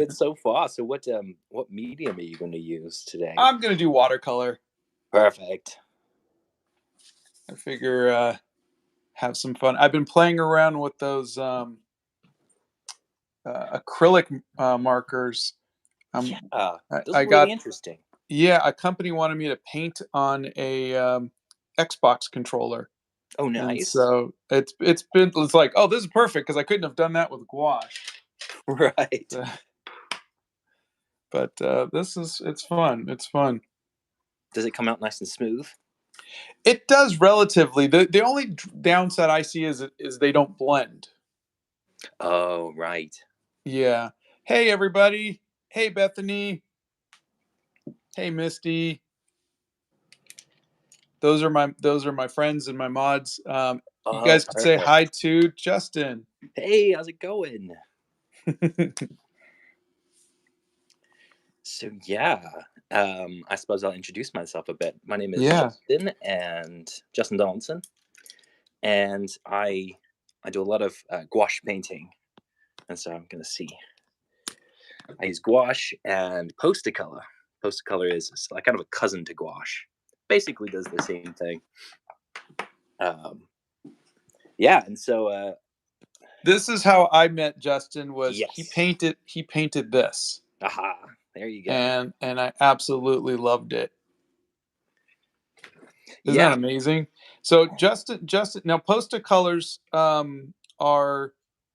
good so far. So what medium are you going to use today? I'm gonna do watercolor. Perfect. I figure have some fun. I've been playing around with those acrylic markers. Yeah, those I are really got interesting. Yeah, a company wanted me to paint on a Xbox controller, Oh, and nice. so it's like, oh, this is perfect because I couldn't have done that with gouache. Right. Uh, but it's fun. It's fun. Does it come out nice and smooth? It does relatively. The only downside I see is they don't blend. Oh, right. Yeah. Hey everybody. Hey Bethany. Hey Misty. Those are my friends and my mods. You Oh, guys could say perfect. hi to Justin. Hey, how's it going? So yeah, I suppose I'll introduce myself a bit. My name is Yeah. Justin Donaldson, and I do a lot of gouache painting, and so I'm gonna see. I use gouache and poster color. Poster color is like kind of a cousin to gouache. Basically, does the same thing. Um, yeah, and so This is how I met Justin. Was yes, he painted this, aha, there you go. and I absolutely loved it. Isn't that Yeah, amazing? So Justin, now poster colors are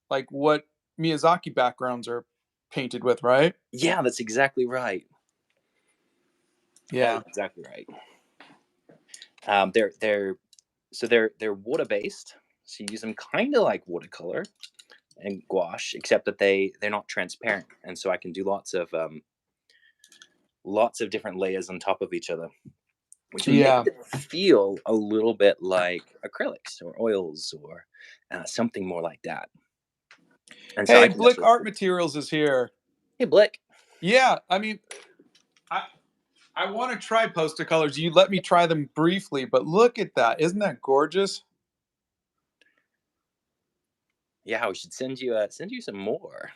like what Miyazaki backgrounds are painted with, right? yeah, that's exactly right. That is Yeah. exactly right. They're water based, so you use them kind of like watercolor and gouache, except that they're not transparent, and so I can do lots of different layers on top of each other, which makes Yeah. it feel a little bit like acrylics or oils or something more like that. And so Hey, I can mess Blick with. Art Materials is here. Hey, Blick. Yeah, I mean, I I want to try poster colors. You let me try them briefly, but look at that! Isn't that gorgeous? Yeah, we should send you some more.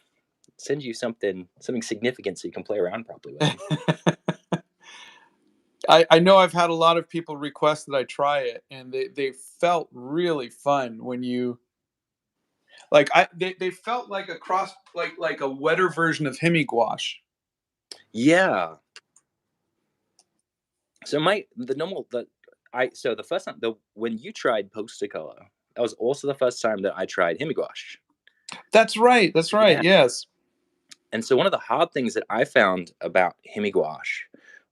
Send you something significant so you can play around properly with them. I know I've had a lot of people request that I try it, and they felt really fun when you they felt like a cross like a wetter version of Hemi gouache. Yeah. So my the normal the I so the first time the when you tried poster color, that was also the first time that I tried hemigouache. That's right. That's right. Yeah. Yes. And so one of the hard things that I found about hemigouache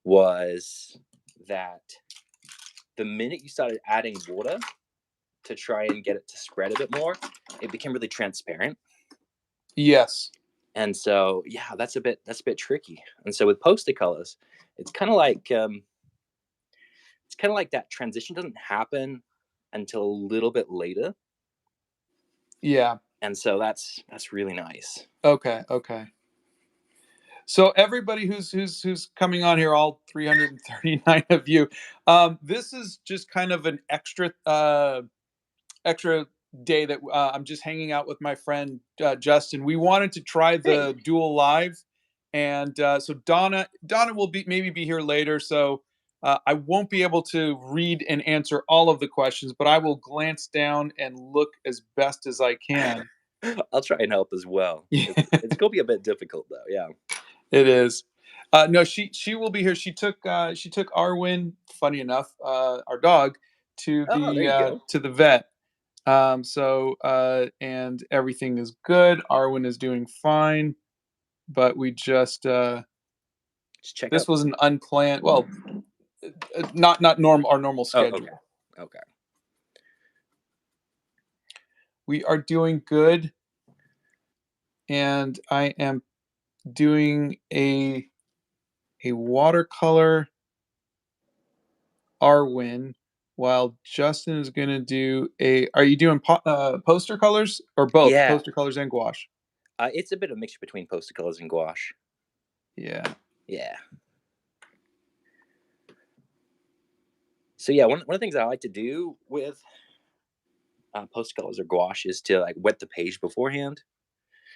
was that the minute you started adding water to try and get it to spread a bit more, it became really transparent. Yes. And so yeah, that's a bit tricky. And so with poster colors, it's kind of like that transition doesn't happen until a little bit later, Yeah. and so that's really nice. Okay. Okay. So everybody who's coming on here, all 339 of you, this is just kind of an extra day that I'm just hanging out with my friend Justin. We wanted to try Hey, the duel live, and so Donna will maybe be here later. So I won't be able to read and answer all of the questions, but I will glance down and look as best as I can. I'll try and help as well. Yeah, It's gonna be a bit difficult though. Yeah. it is. No, she will be here. She took Arwen, funny enough, our dog, Oh, there you go. to the vet. And everything is good. Arwen is doing fine, but we just Just check this up. was an unplanned. Well, not normal our normal Oh, okay. schedule. Okay. We are doing good, and I am doing a watercolor Arwen, while Justin is gonna do a. Are you doing poster colors or both Yeah. poster colors and gouache? It's a bit of a mixture between poster colors and gouache. Yeah. Yeah. So yeah, one of the things I like to do with poster colors or gouache is to like wet the page beforehand.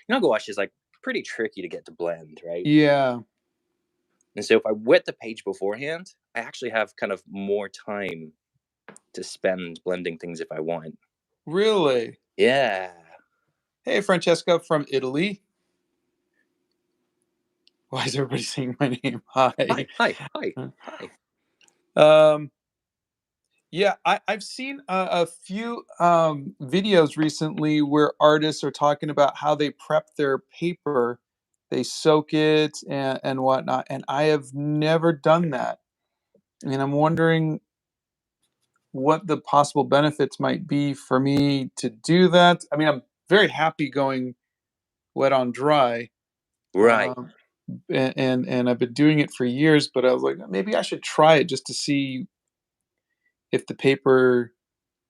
You know, gouache is like pretty tricky to get to blend, right? Yeah. And so if I wet the page beforehand, I actually have kind of more time to spend blending things if I want. Really? Yeah. Hey, Francesca from Italy. Why is everybody saying my name? Hi. Hi, hi, hi, hi. Um, yeah, I've seen a few videos recently where artists are talking about how they prep their paper, they soak it and whatnot, and I have never done that. And I'm wondering what the possible benefits might be for me to do that. I mean, I'm very happy going wet on dry, Right. um, and I've been doing it for years. But I was like, maybe I should try it just to see if the paper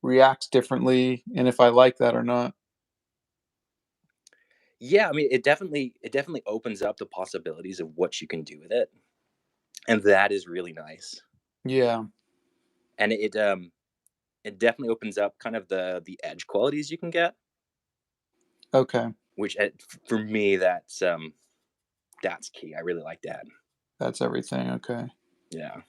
reacts differently and if I like that or not. Yeah, I mean, it definitely opens up the possibilities of what you can do with it, and that is really nice. Yeah. And it definitely opens up kind of the edge qualities you can get, Okay. which for me that's key. I really like that. That's everything. Okay. Yeah.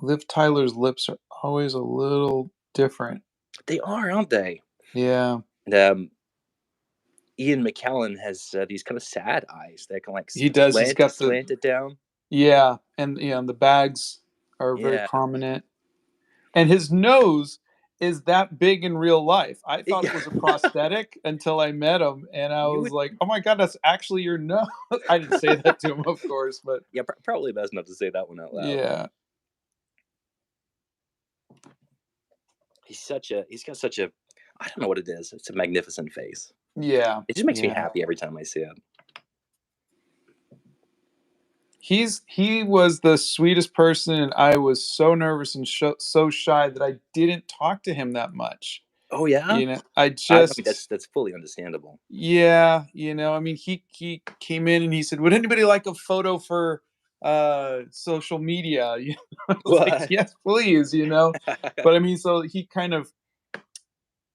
Liv Tyler's lips are always a little different. They are, aren't they? Yeah. And Ian McKellen has these kind of sad eyes that can like He does. He's got the slant it down. yeah, and the bags are very Yeah. prominent. And his nose is that big in real life. I thought it Yeah. was a prosthetic until I met him, and I You was would. like, "Oh my god, that's actually your nose." I didn't say that to him, of course, but Yeah, probably best not to say that one out loud. yeah, He's got such a, I don't know what it is. It's a magnificent face. yeah, It just makes me yeah. happy every time I see it. He was the sweetest person, and I was so nervous and so shy that I didn't talk to him that much. Oh yeah. I I mean, just that's fully understandable. yeah, I mean, he came in and he said, "Would anybody like a photo for social media?" I was like, What? "Yes, please," But I mean, so he kind of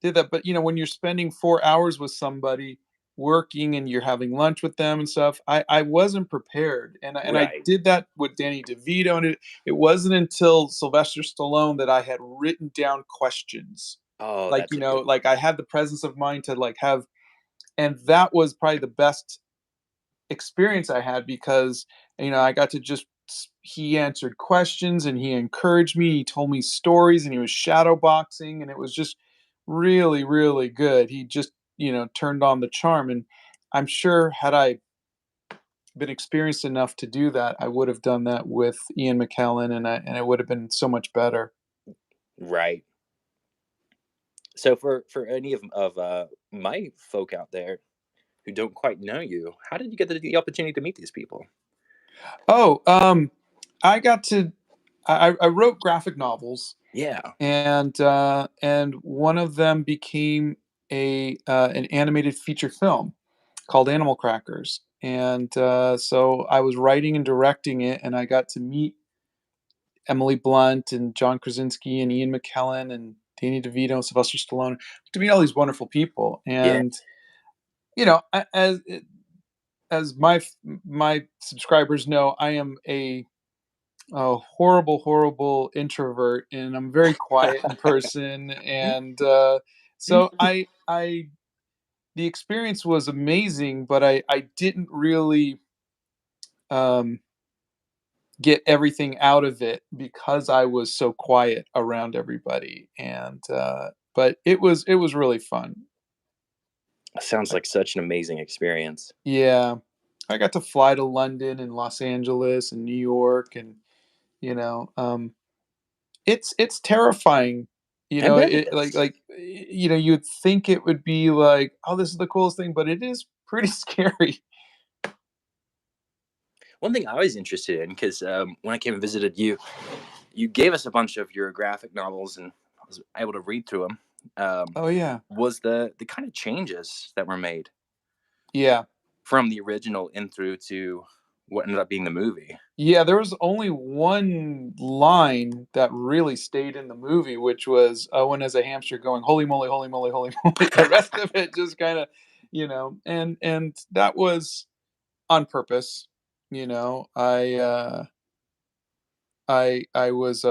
did that. But when you're spending 4 hours with somebody working and you're having lunch with them and stuff, I wasn't prepared, and I Right. did that with Danny DeVito, and it wasn't until Sylvester Stallone that I had written down questions, Oh, like that's a good one. like I had the presence of mind to like have, and that was probably the best experience I had because I got to just he answered questions and he encouraged me. He told me stories and he was shadow boxing and it was just really really good. He just turned on the charm, and I'm sure had I been experienced enough to do that, I would have done that with Ian McKellen, and it would have been so much better. Right. So for any of my folk out there who don't quite know you, how did you get the opportunity to meet these people? Oh, I got to I wrote graphic novels, Yeah. and one of them became a an animated feature film called Animal Crackers, and so I was writing and directing it, and I got to meet Emily Blunt and John Krasinski and Ian McKellen and Danny DeVito and Sylvester Stallone, to meet all these wonderful people, Yeah. and as my subscribers know, I am a horrible, horrible introvert, and I'm very quiet in person. And so I the experience was amazing, but I didn't really um, get everything out of it because I was so quiet around everybody. And but it was really fun. Sounds I, like such an amazing experience. yeah, I got to fly to London and Los Angeles and New York, and you know um, it's terrifying. I bet it It is. you'd think it would be like, "Oh, this is the coolest thing," but it is pretty scary. One thing I was interested in, because when I came and visited you, you gave us a bunch of your graphic novels, and I was able to read through them. Oh, yeah. Was the kind of changes that were made Yeah. from the original in through to what ended up being the movie. Yeah, there was only one line that really stayed in the movie, which was Owen as a hamster going, "Holy moly, holy moly, holy moly." The rest of it just kinda, and that was on purpose, you know? I was,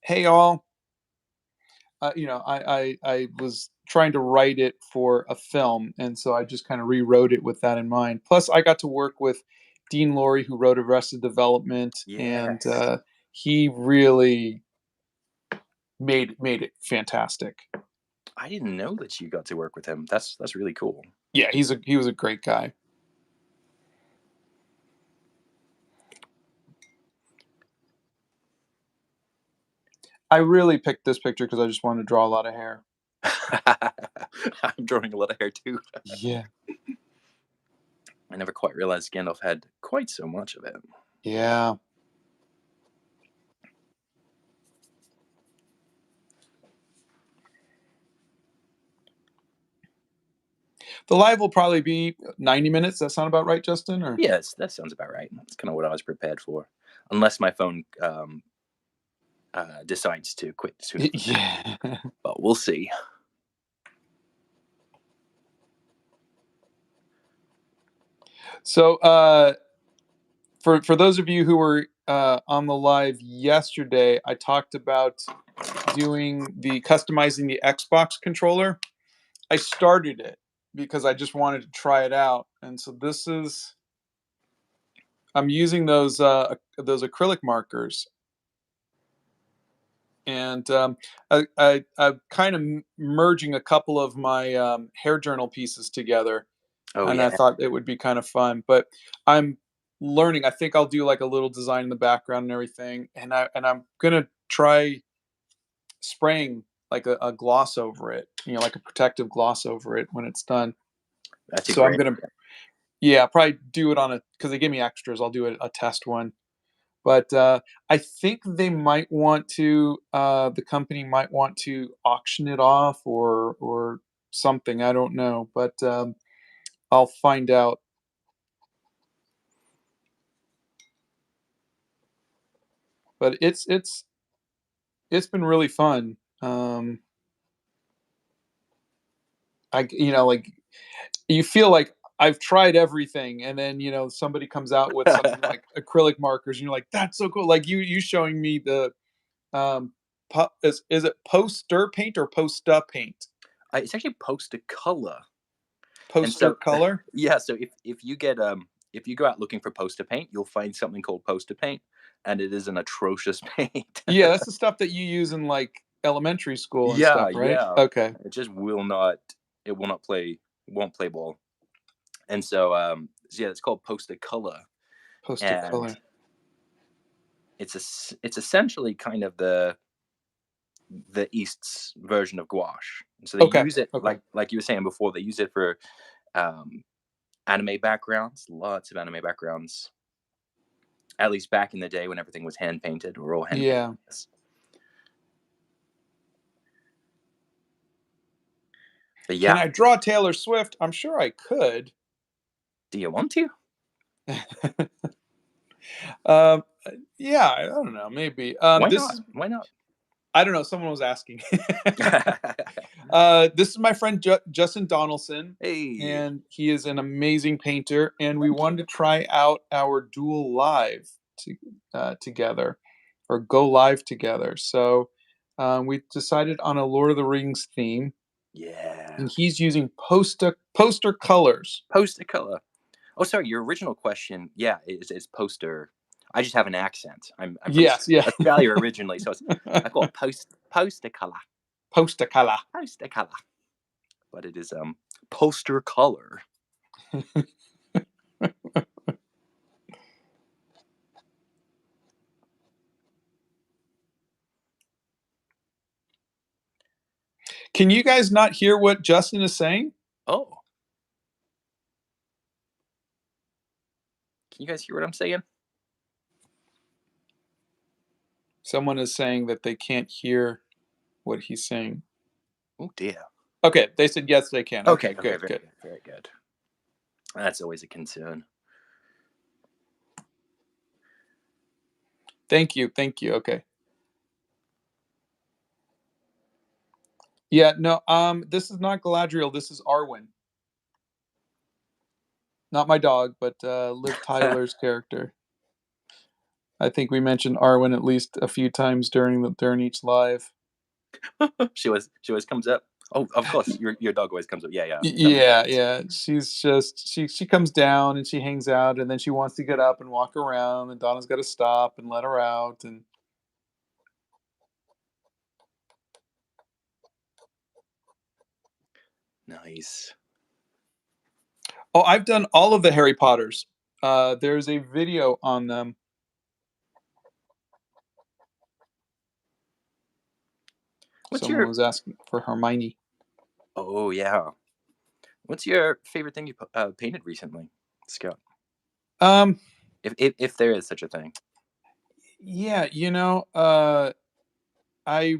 "Hey, all," I was trying to write it for a film, and so I just kinda rewrote it with that in mind. Plus, I got to work with Dean Lorey, who wrote Arrested Development, and, Yes. he really made it fantastic. I didn't know that you got to work with him. That's really cool. Yeah, he was a great guy. I really picked this picture because I just wanted to draw a lot of hair. I'm drawing a lot of hair too. Yeah. I never quite realized Gandalf had quite so much of it. Yeah. The live will probably be 90 minutes. That sound about right, Justin? Or Yes, that sounds about right. That's kind of what I was prepared for, unless my phone decides to quit sooner than that. yeah. But we'll see. So, for those of you who were on the live yesterday, I talked about doing the customizing the Xbox controller. I started it because I just wanted to try it out, and so this is I'm using those acrylic markers, and I'm kind of merging a couple of my hair journal pieces together, Oh and I yeah, thought it would be kind of fun. But I'm learning. I think I'll do like a little design in the background and everything, and I'm gonna try spraying like a gloss over it, like a protective gloss over it when it's done. that's a So I'm great. gonna, yeah, probably do it on a because they give me extras. I'll do a test one. But I think they might want to. The company might want to auction it off or something. I don't know, but I'll find out. But it's been really fun. Like you feel like I've tried everything, and then somebody comes out with something like acrylic markers, and you're like, that's so cool. Like you showing me the um, is it poster paint or posta paint? It's actually poster color, and Poster so color. yeah. So if you go out looking for poster paint, you'll find something called poster paint, and it is an atrocious paint. Yeah, that's the stuff that you use in like elementary school and Yeah, stuff, right? yeah. Okay. It just will not. It will not play. Won't play ball. And so yeah, it's called poster color, Poster and color. it's essentially kind of the East's version of gouache. So they Okay. use it Okay. like you were saying before. They use it for um, anime backgrounds. Lots of anime backgrounds. At least back in the day when everything was hand painted or all hand painted. Yeah. But Can yeah, I draw Taylor Swift? I'm sure I could. do you want to? um, yeah, I don't know, maybe. Why This not? is Why not? I don't know. Someone was asking. This is my friend Justin Donaldson, Hey, and he is an amazing painter. And we thank you. wanted to try out our dual live together, or go live together. So we decided on a Lord of the Rings theme, Yeah, and he's using poster colors. poster color. Oh, sorry. Your original question, yeah, is poster. I just have an accent. I'm from Yes, yeah, Australia originally, so I call it poster color, poster color. poster color. But it is poster color. Can you guys not hear what Justin is saying? Oh, can you guys hear what I'm saying? Someone is saying that they can't hear what he's saying. Oh dear. Okay, they said yes, they can. Okay, Okay, okay, good, very good. good, very good. That's always a concern. Thank you, thank you. Okay. Yeah, no, this is not Galadriel. This is Arwen, not my dog, but Liv Tyler's character. I think we mentioned Arwen at least a few times during each live. She always comes up. Oh, of course, your dog always comes up. Yeah, yeah, that makes Yeah, sense. yeah. She's just she comes down and she hangs out, and then she wants to get up and walk around, and Donna's got to stop and let her out. And Nice. oh, I've done all of the Harry Potters. There's a video on them. What's Someone your was asking for Hermione. Oh yeah. What's your favorite thing you painted recently, Scott? Um, If there is such a thing. yeah, I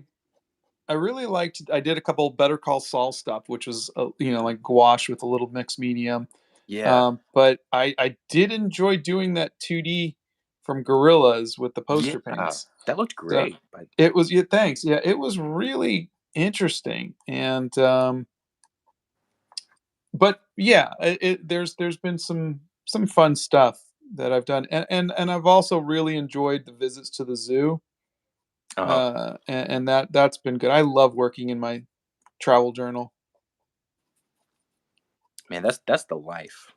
I really liked. I did a couple Better Call Saul stuff, which was like gouache with a little mixed medium. Yeah, But I did enjoy doing that 2D from Gorillas with the poster yeah, paints. that looked So great. But it was, yeah, thanks. Yeah, it was really interesting. And but yeah, there's been some fun stuff that I've done, and I've also really enjoyed the visits to the zoo. uh And that's been good. I love working in my travel journal. man, that's the life.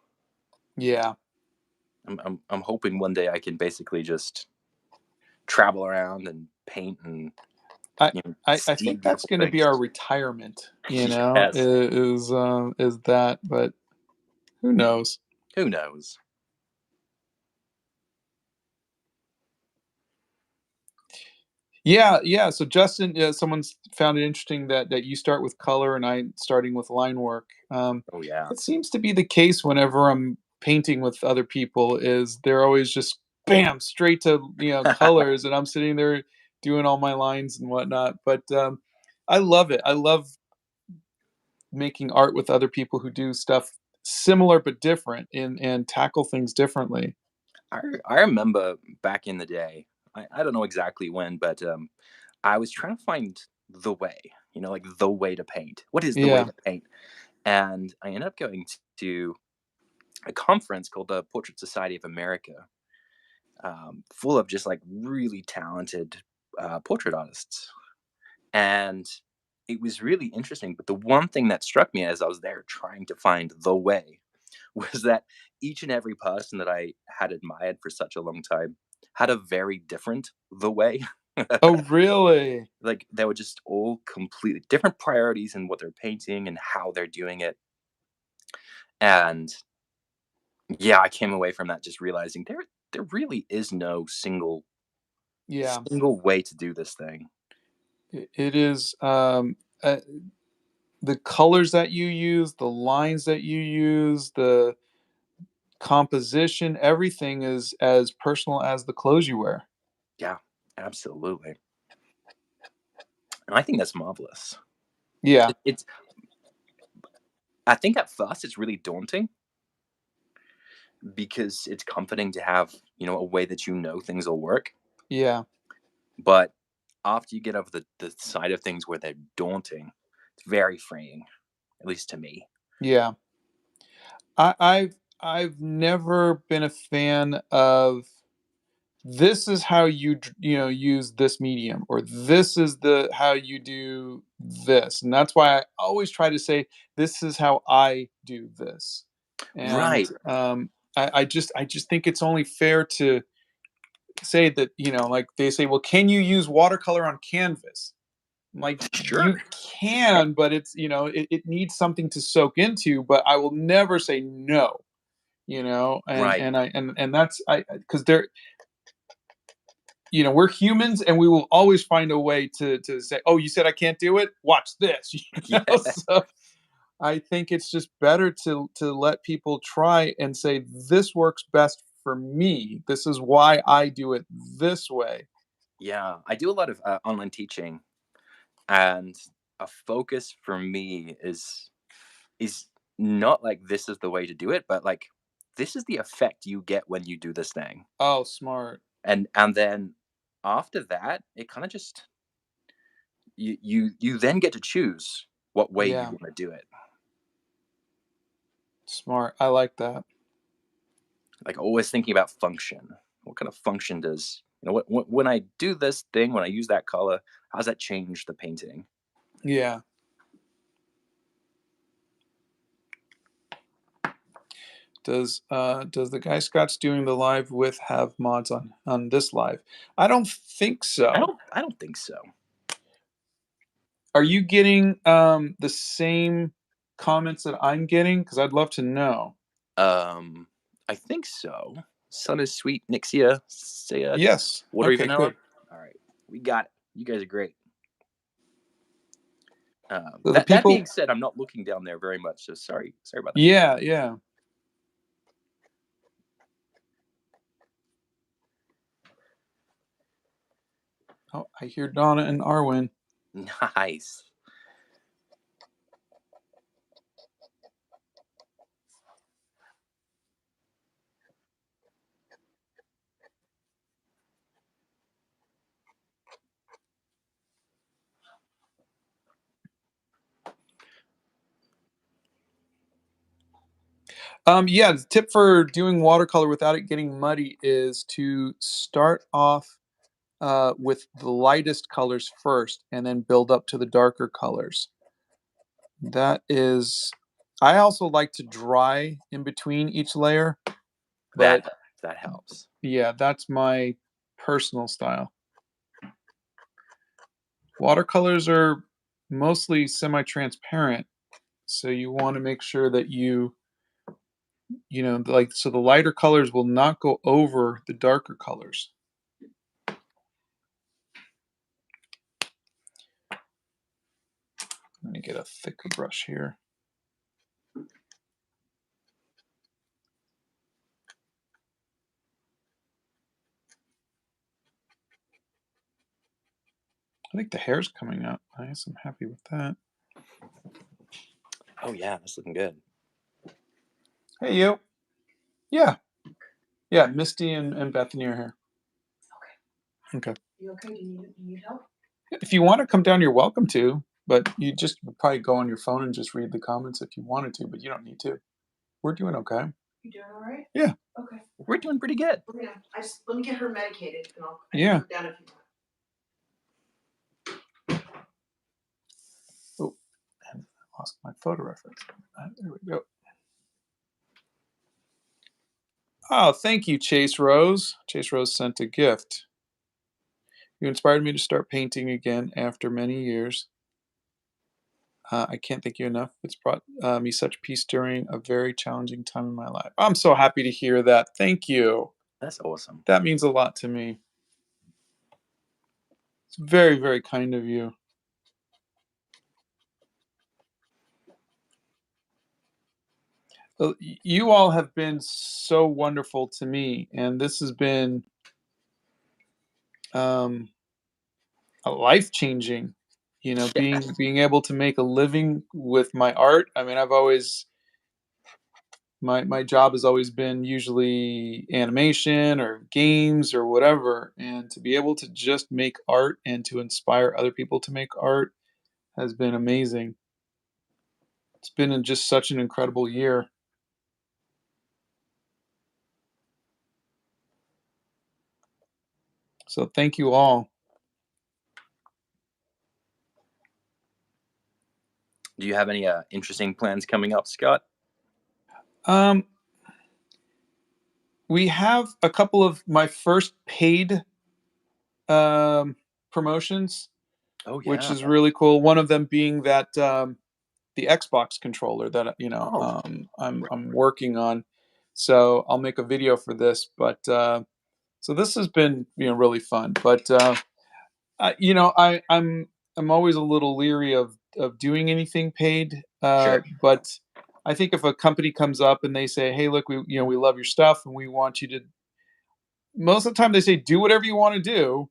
Yeah. I'm hoping one day I can basically just travel around and paint and I I see think that's beautiful gonna be things. our retirement, Yes. is that, but who knows? Who knows? Yeah, yeah. So Justin, someone's found it interesting that you start with color and I starting with line work. Oh yeah. It seems to be the case whenever I'm painting with other people. Is they're always just bam straight to colors, and I'm sitting there doing all my lines and whatnot. But I love it. I love making art with other people who do stuff similar but different and tackle things differently. I remember back in the day. I don't know exactly when, but I was trying to find the way. Like the way to paint. What is the way Yeah. to paint? And I ended up going to a conference called the Portrait Society of America, full of just like really talented portrait artists. And it was really interesting. But the one thing that struck me as I was there trying to find the way was that each and every person that I had admired for such a long time had a very different the way. Oh, really? Like they were just all completely different priorities in what they're painting and how they're doing it. And yeah, I came away from that just realizing there really is no Yeah. single way to do this thing. It is. The colors that you use, the lines that you use, the composition, everything is as personal as the clothes you wear. Yeah, absolutely. And I think that's marvelous. Yeah, It's I think at first it's really daunting because it's comforting to have, a way that things will work. yeah, But after you get over the side of things where they're daunting, it's very freeing, at least to me. yeah. I've never been a fan of this is how use this medium, or this is the how you do this, and that's why I always try to say this is how I do this. And Right. I just think it's only fair to say that, like they say, well, can you use watercolor on canvas? I'm like, Sure. you can, but it needs something to soak into, but I will never say no. And Right. and that's I because they're we're humans, and we will always find a way to say, oh, you said I can't do it, watch this. Yeah. So I think it's just better to let people try and say, this works best for me, this is why I do it this way. Yeah. I do a lot of online teaching, and a focus for me is not like this is the way to do it, but like this is the effect you get when you do this thing. Oh, smart. And then after that, it kind of just you then get to choose what way you Yeah, want to do it. smart. I like that. Like always thinking about function. What kind of function does when I do this thing, when I use that color, how does that change the painting? Yeah. Does the guy Scott's doing the live with have mods on this live? I don't think so. I don't think so. Are you getting the same comments that I'm getting? Because I'd love to know. Um, I think so. Sun is sweet, Nixia, say Yes. watery Okay. vanilla. Good. All right, we got it. You guys are great. So the That people. being said, I'm not looking down there very much, so sorry about that. Yeah. Yeah. Oh, I hear Donna and Arwen. Nice. Yeah, the tip for doing watercolor without it getting muddy is to start off with the lightest colors first and then build up to the darker colors. That is, I also like to dry in between each layer, but That helps. yeah, that's my personal style. Watercolors are mostly semi transparent, so you want to make sure that like, so the lighter colors will not go over the darker colors. Let me get a thicker brush here. I think the hair's coming out nice. I'm happy with that. Oh yeah, that's looking good. Hey, you. Yeah. Yeah. Misty and Bethany are here. Okay. You okay? Do you need help? If you want to come down, you're welcome to, but you just would probably go on your phone and just read the comments if you wanted to, but you don't need to. We're doing okay. You doing all right? Yeah. Okay. We're doing pretty good. Yeah. Let me get her medicated and I can Yeah. come down if you want. Oh, and I lost my photo reference. There we go. Oh, thank you, Chase Rose. Chase Rose sent a gift. You inspired me to start painting again after many years. I can't thank you enough. It's brought me such peace during a very challenging time in my life. I'm so happy to hear that. Thank you. That's awesome. That means a lot to me. It's very, very kind of you. You all have been so wonderful to me, and this has been um, a life changing. Yeah, Being able to make a living with my art. I mean, I've always my job has always been usually animation or games or whatever, and to be able to just make art and to inspire other people to make art has been amazing. It's been just such an incredible year. So thank you all. do you have any interesting plans coming up, Scott? Um, we have a couple of my first paid um, promotions, Oh which yeah. is really cool. One of them being that the Xbox controller that Oh, I'm working on. So I'll make a video for this, but so this has been really fun. But I'm always a little leery of doing anything paid. sure. But I think if a company comes up and they say, "Hey, look, we love your stuff and we want you to," most of the time they say, "Do whatever you want to do."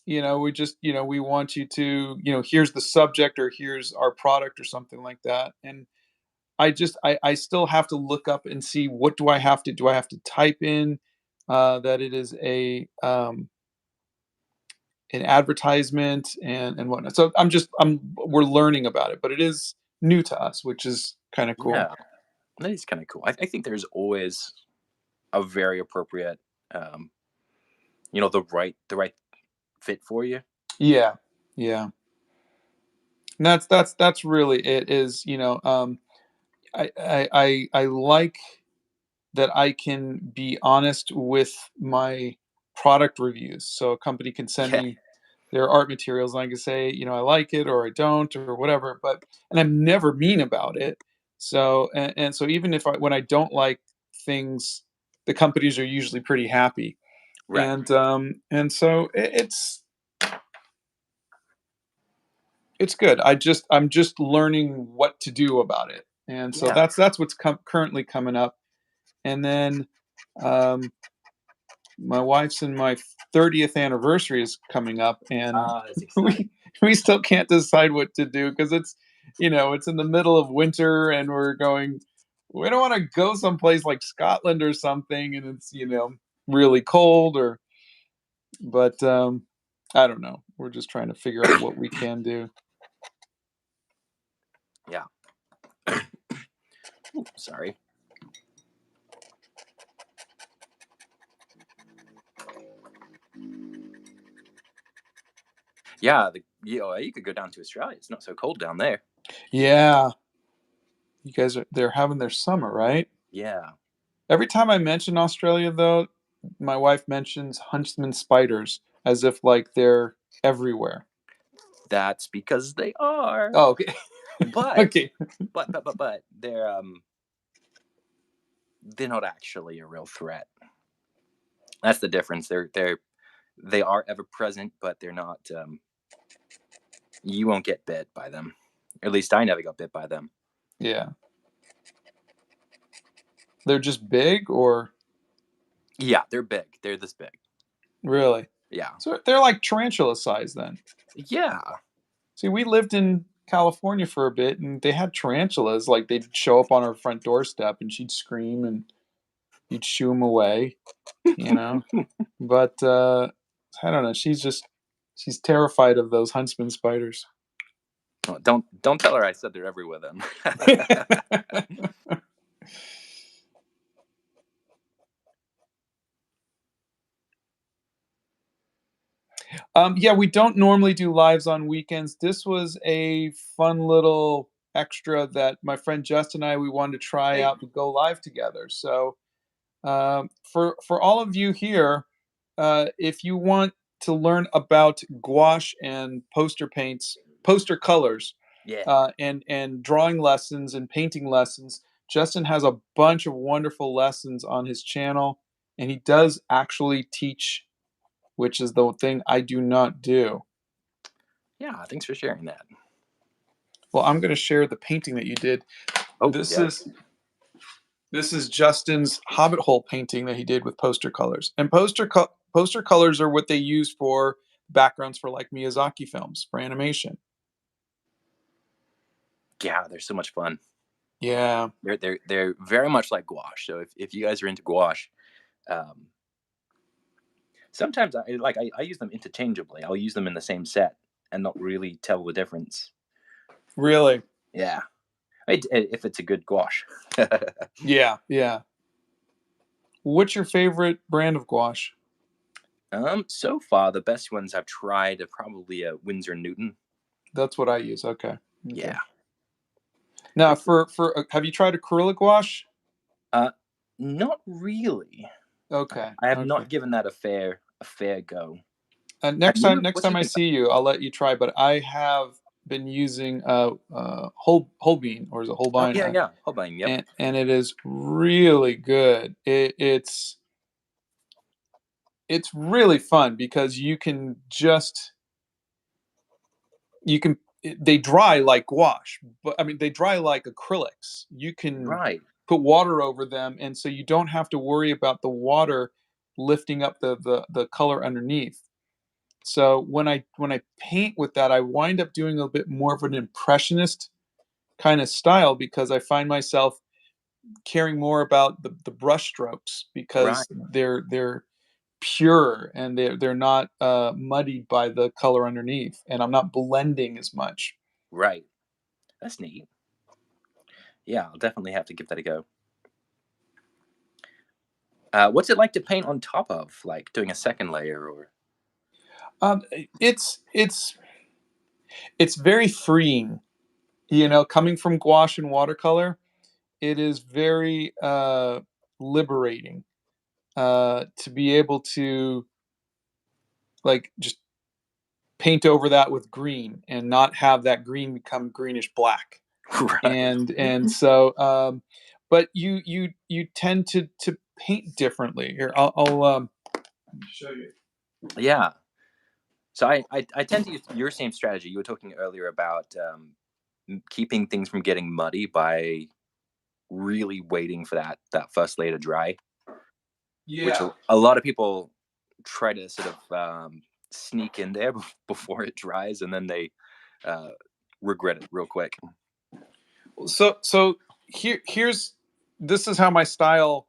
We just we want you to here's the subject or here's our product or something like that. And I still have to look up and see what do I have to type in that it is a an advertisement and whatnot. So we're learning about it, but it is new to us, which is kind of cool. Yeah, that is kind of cool. I think there's always a very appropriate, um, the right fit for you. Yeah, yeah. And that's really it. Is I like that I can be honest with my product reviews. So a company can send Yeah, me their art materials and I can say, I like it or I don't or whatever, and I'm never mean about it. So and so even if when I don't like things, the companies are usually pretty happy. right. And so it's good. I'm just learning what to do about it. And so Yeah. that's what's currently coming up. And then um my wife's and my 30th anniversary is coming up, and It's exciting. we still can't decide what to do because it's in the middle of winter and we don't want to go someplace like Scotland or something, and it's really cold, or but I don't know, we're just trying to figure out what we can do. Yeah. Ooh, sorry. Yeah, you could go down to Australia. It's not so cold down there. Yeah, they're having their summer, right? Yeah, Every time I mention Australia, though, my wife mentions huntsman spiders as if like they're everywhere. that's because they are. Oh, okay. But Okay. but they're not actually a real threat. That's the difference. They are ever present, but they're not. You won't get bit by them. At least I never got bit by them. Yeah. They're just big, or Yeah, they're big. They're this big. really? Yeah. So they're like tarantula size then. Yeah. See, we lived in California for a bit and they had tarantulas. Like they'd show up on our front doorstep and she'd scream and you'd shoo them away, you know? But I don't know. She's terrified of those huntsman spiders. Well, don't tell her I said they're everywhere then. Yeah, we don't normally do lives on weekends. This was a fun little extra that my friend Justin and we wanted to try Hey. out to go live together. So for all of you here, if you want to learn about gouache and poster colors, Yeah. and drawing lessons and painting lessons, Justin has a bunch of wonderful lessons on his channel, and he does actually teach, which is the thing I do not do. Yeah. Thanks for sharing that. Well, I'm going to share the painting that you did. Oh This yeah. is this is Justin's Hobbit hole painting that he did with poster colors. And poster colors are what they use for backgrounds for like Miyazaki films for animation. Yeah. They're so much fun. Yeah. They're very much like gouache. So if you guys are into gouache, um, sometimes I use them interchangeably. I'll use them in the same set and not really tell the difference. Really? Yeah, if it's a good gouache. Yeah. Yeah. What's your favorite brand of gouache? So far the best ones I've tried are probably Winsor Newton. That's what I use. Okay. Okay. Yeah. Now, It's for have you tried acrylic gouache? uh, not really. Okay. I have Okay. not given that a fair go. Have Next you? time, next What do time you I think? see you, I'll let you try. But I have been using whole bean, or is it Oh Holbein? yeah, yeah. Holbein. Yep. And it is really good. It's really fun because they dry like gouache, but I mean they dry like acrylics. You can Right. put water over them, and so you don't have to worry about the water lifting up the color underneath. So when I paint with that, I wind up doing a bit more of an impressionist kind of style because I find myself caring more about the brush strokes Right. because they're pure, and they're not muddied by the color underneath, and I'm not blending as much. Right. That's neat. Yeah, I'll definitely have to give that a go. What's it like to paint on top of, like doing a second layer or? It's very freeing, coming from gouache and watercolor. It is very liberating to be able to like just paint over that with green and not have that green become greenish black. Right. And so but you tend to paint differently. Here, I'll show you. Yeah. So I tend to use your same strategy. You were talking earlier about keeping things from getting muddy by really waiting for that first layer to dry, which Yeah. a lot of people try to sort of sneak in there before it dries, and then they uh, regret it real quick. So here's this is how my style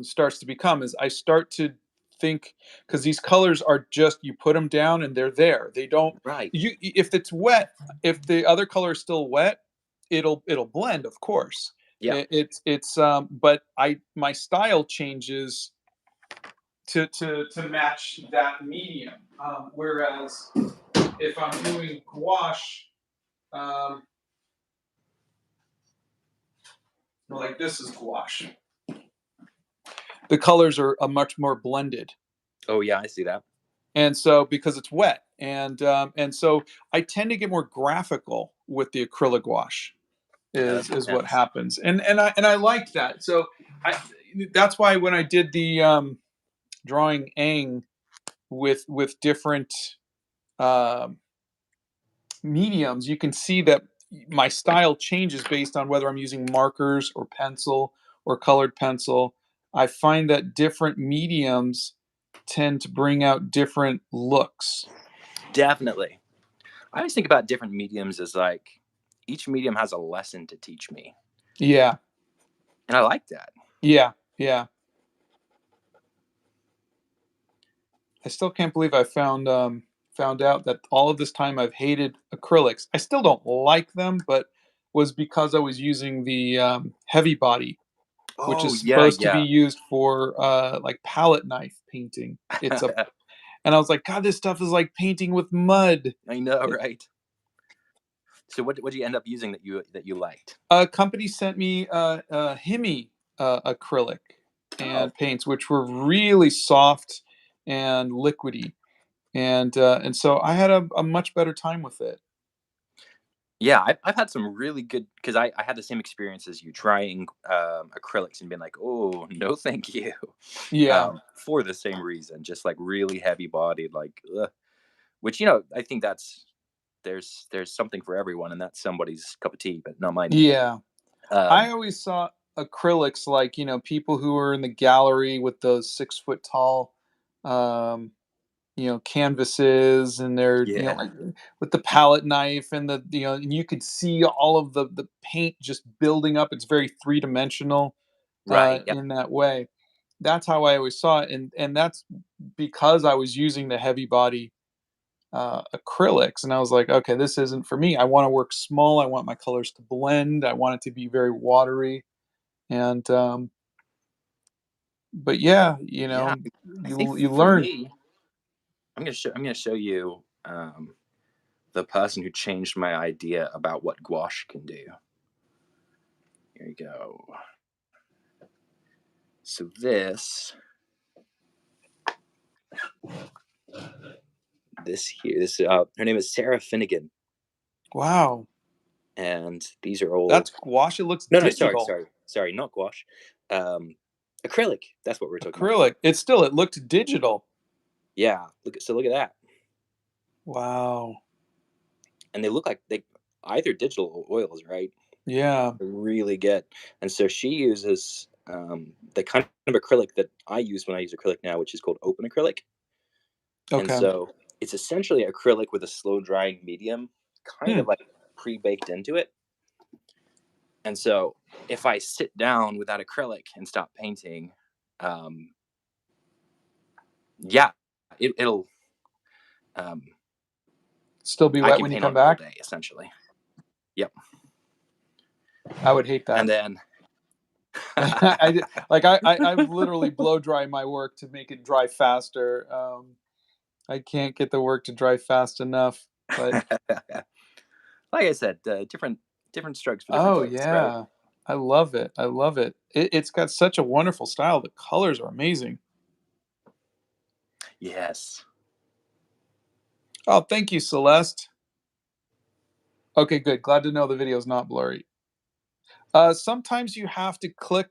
starts to become is I start to think, because these colors are just, you put them down and they're there. They don't, Right. if it's wet, if the other color is still wet, it'll blend, of course. Yeah. It's but I my style changes to match that medium. Whereas if I'm doing gouache, um, like this is gouache, the colors are much more blended. Oh yeah, I see that. And so because it's wet, and so I tend to get more graphical with the acrylic gouache Yeah, that is makes what sense. happens, and I like that. So I that's why when I did the drawing Aang with different um, mediums, you can see that my style changes based on whether I'm using markers or pencil or colored pencil. I find that different mediums tend to bring out different looks. Definitely. I always think about different mediums as like each medium has a lesson to teach me, Yeah, and I like that. yeah, yeah. I still can't believe I found out that all of this time I've hated acrylics. I still don't like them, but was because I was using the heavy body, which Oh is yeah, supposed to be yeah. used for like palette knife painting. And I was like, God, this stuff is like painting with mud. I know, It, right? So what did you end up using that you liked? a company sent me Himi acrylic Oh, and paints, which were really soft and liquidy, and so I had a much better time with it. yeah, I've had some really good because I had the same experience as you trying acrylics and being like, oh no, thank you, Yeah, for the same reason, just like really heavy bodied, like ugh. Which I think there's something for everyone, and that's somebody's cup of tea, but not mine. yeah. I Um, always saw acrylics like people who were in the gallery with those 6 foot tall, um, canvases, and they're yeah, like with the palette knife and and you could see all of the paint just building up. It's very three dimensional right, yeah, in that way. That's how I always saw it, and that's because I was using the heavy body acrylics, and I was like, okay, this isn't for me. I want to work small. I want my colors to blend. I want it to be very watery, and but yeah, yeah. I think you for learn. me, I'm gonna show you the person who changed my idea about what gouache can do. Here you go. So her name is Sarah Finnegan, Wow, and these are all that's gouache. It looks no, digital. sorry, not gouache, um, acrylic. That's what we're talking about. Acrylic. It looked digital. Yeah, look at that, Wow. and they look like they either digital or oils, right? Yeah. They're really good, and so she uses the kind of acrylic that I use when I use acrylic now, which is called open acrylic, and Okay. so it's essentially acrylic with a slow drying medium, kind Hmm. of like pre-baked into it. And so if I sit down without acrylic and stop painting, um, Yeah, it'll. Um, Still be I wet can when you paint come on it all back? day, essentially. Yep. I would hate And that. then, I've literally blow dry my work to make it dry faster. I can't get the work to dry fast enough, but like I said, different strokes for different oh folks, right? yeah. I love it. I love it. It's got such a wonderful style. The colors are amazing. Yes. Oh, thank you, Celeste. Okay, good. Glad to know the video is not blurry. Sometimes you have to click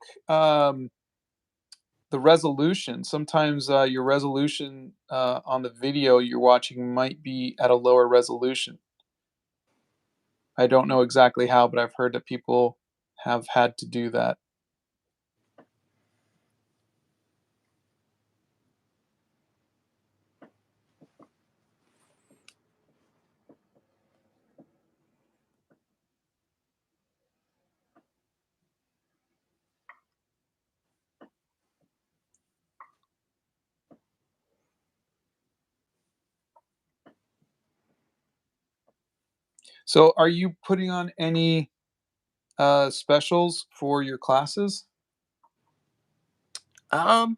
the resolution. Sometimes your resolution on the video you're watching might be at a lower resolution. I don't know exactly how, but I've heard that people have had to do that. So, are you putting on any specials for your classes? Um,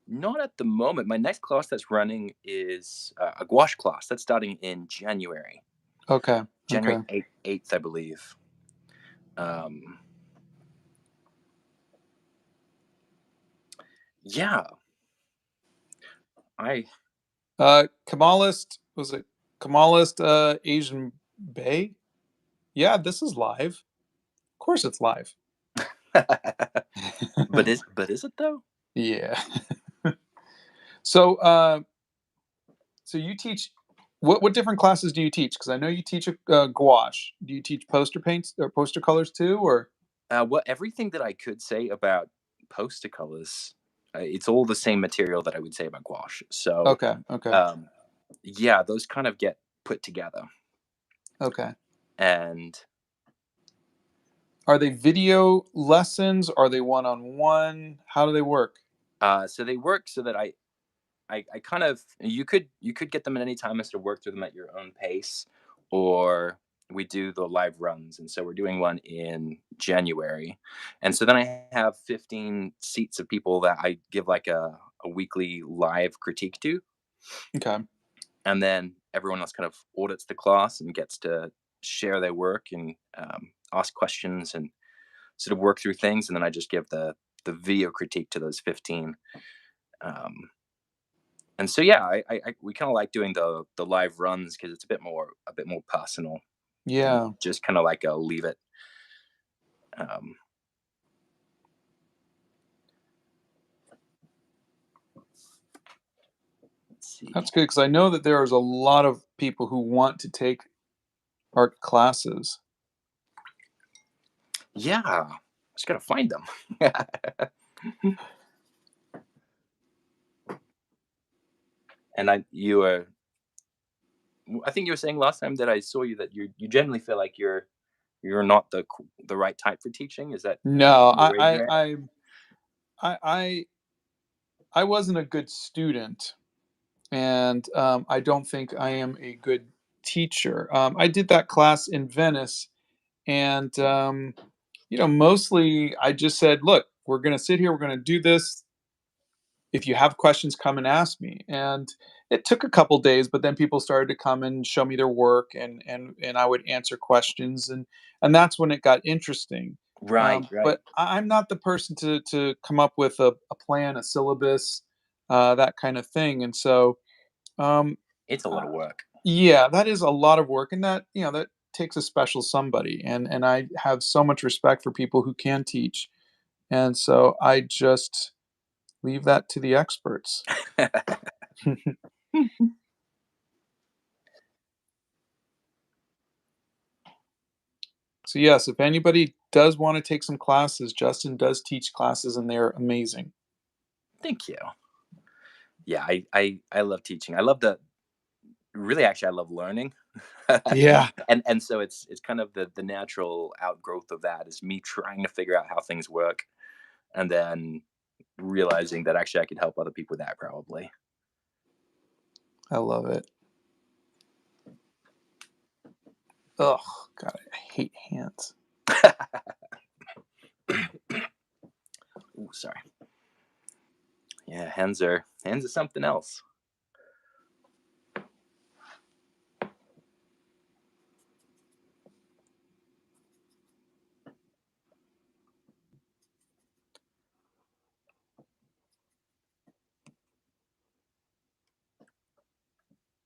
Not at the moment. My next class that's running is a gouache class. That's starting in January, Okay, January okay. 8th, I believe. Um, yeah, I Kamalist was it Kamalist Asian Bay? Yeah, this is live. Of course, it's live. but is it though? Yeah. So, so you teach what different classes do you teach? Because I know you teach gouache. Do you teach poster paints or poster colors too, or Well, everything that I could say about poster colors, it's all the same material that I would say about gouache. So, okay, okay, um, yeah, those kind of get put together, okay. and Are they video lessons? Are they one on one? How do they work? so they work so that I kind of you could get them at any time as to work through them at your own pace, or we do the live runs, and so we're doing one in January, and so then I have 15 seats of people that I give like a weekly live critique to, Okay. and then everyone else kind of audits the class and gets to share their work and ask questions and sort of work through things, and then I just give the video critique to those 15. Um, and so yeah, we kind of like doing the live runs because it's a bit more personal than Yeah. just kind of like a leave it. Um, let's see. That's good because I know that there's a lot of people who want to take art classes. Yeah, just gotta find them. And I think you were saying last time that I saw you that you generally feel like you're not the right type for teaching. Is that No, where you're at? I, I, I wasn't a good student, and I don't think I am a good teacher. I did that class in Venice, and mostly I just said, "Look, we're going to sit here. We're going to do this. If you have questions, come and ask me." And it took a couple days, but then people started to come and show me their work, and I would answer questions, and that's when it got interesting. Right, right. But I'm not the person to come up with a plan, a syllabus, that kind of thing. And so, um, It's a lot uh, of work. yeah, that is a lot of work, and that takes a special somebody. And I have so much respect for people who can teach, and so I just leave that to the experts. So yes, if anybody does want to take some classes, Justin does teach classes and they're amazing. Thank you. Yeah, I love teaching. I love the really actually I love learning. Yeah. And so it's kind of the natural outgrowth of that is me trying to figure out how things work and then realizing that actually I could help other people with that probably. I love it. Ugh, God, I hate hands. Ooh, sorry. Yeah, hands are something else.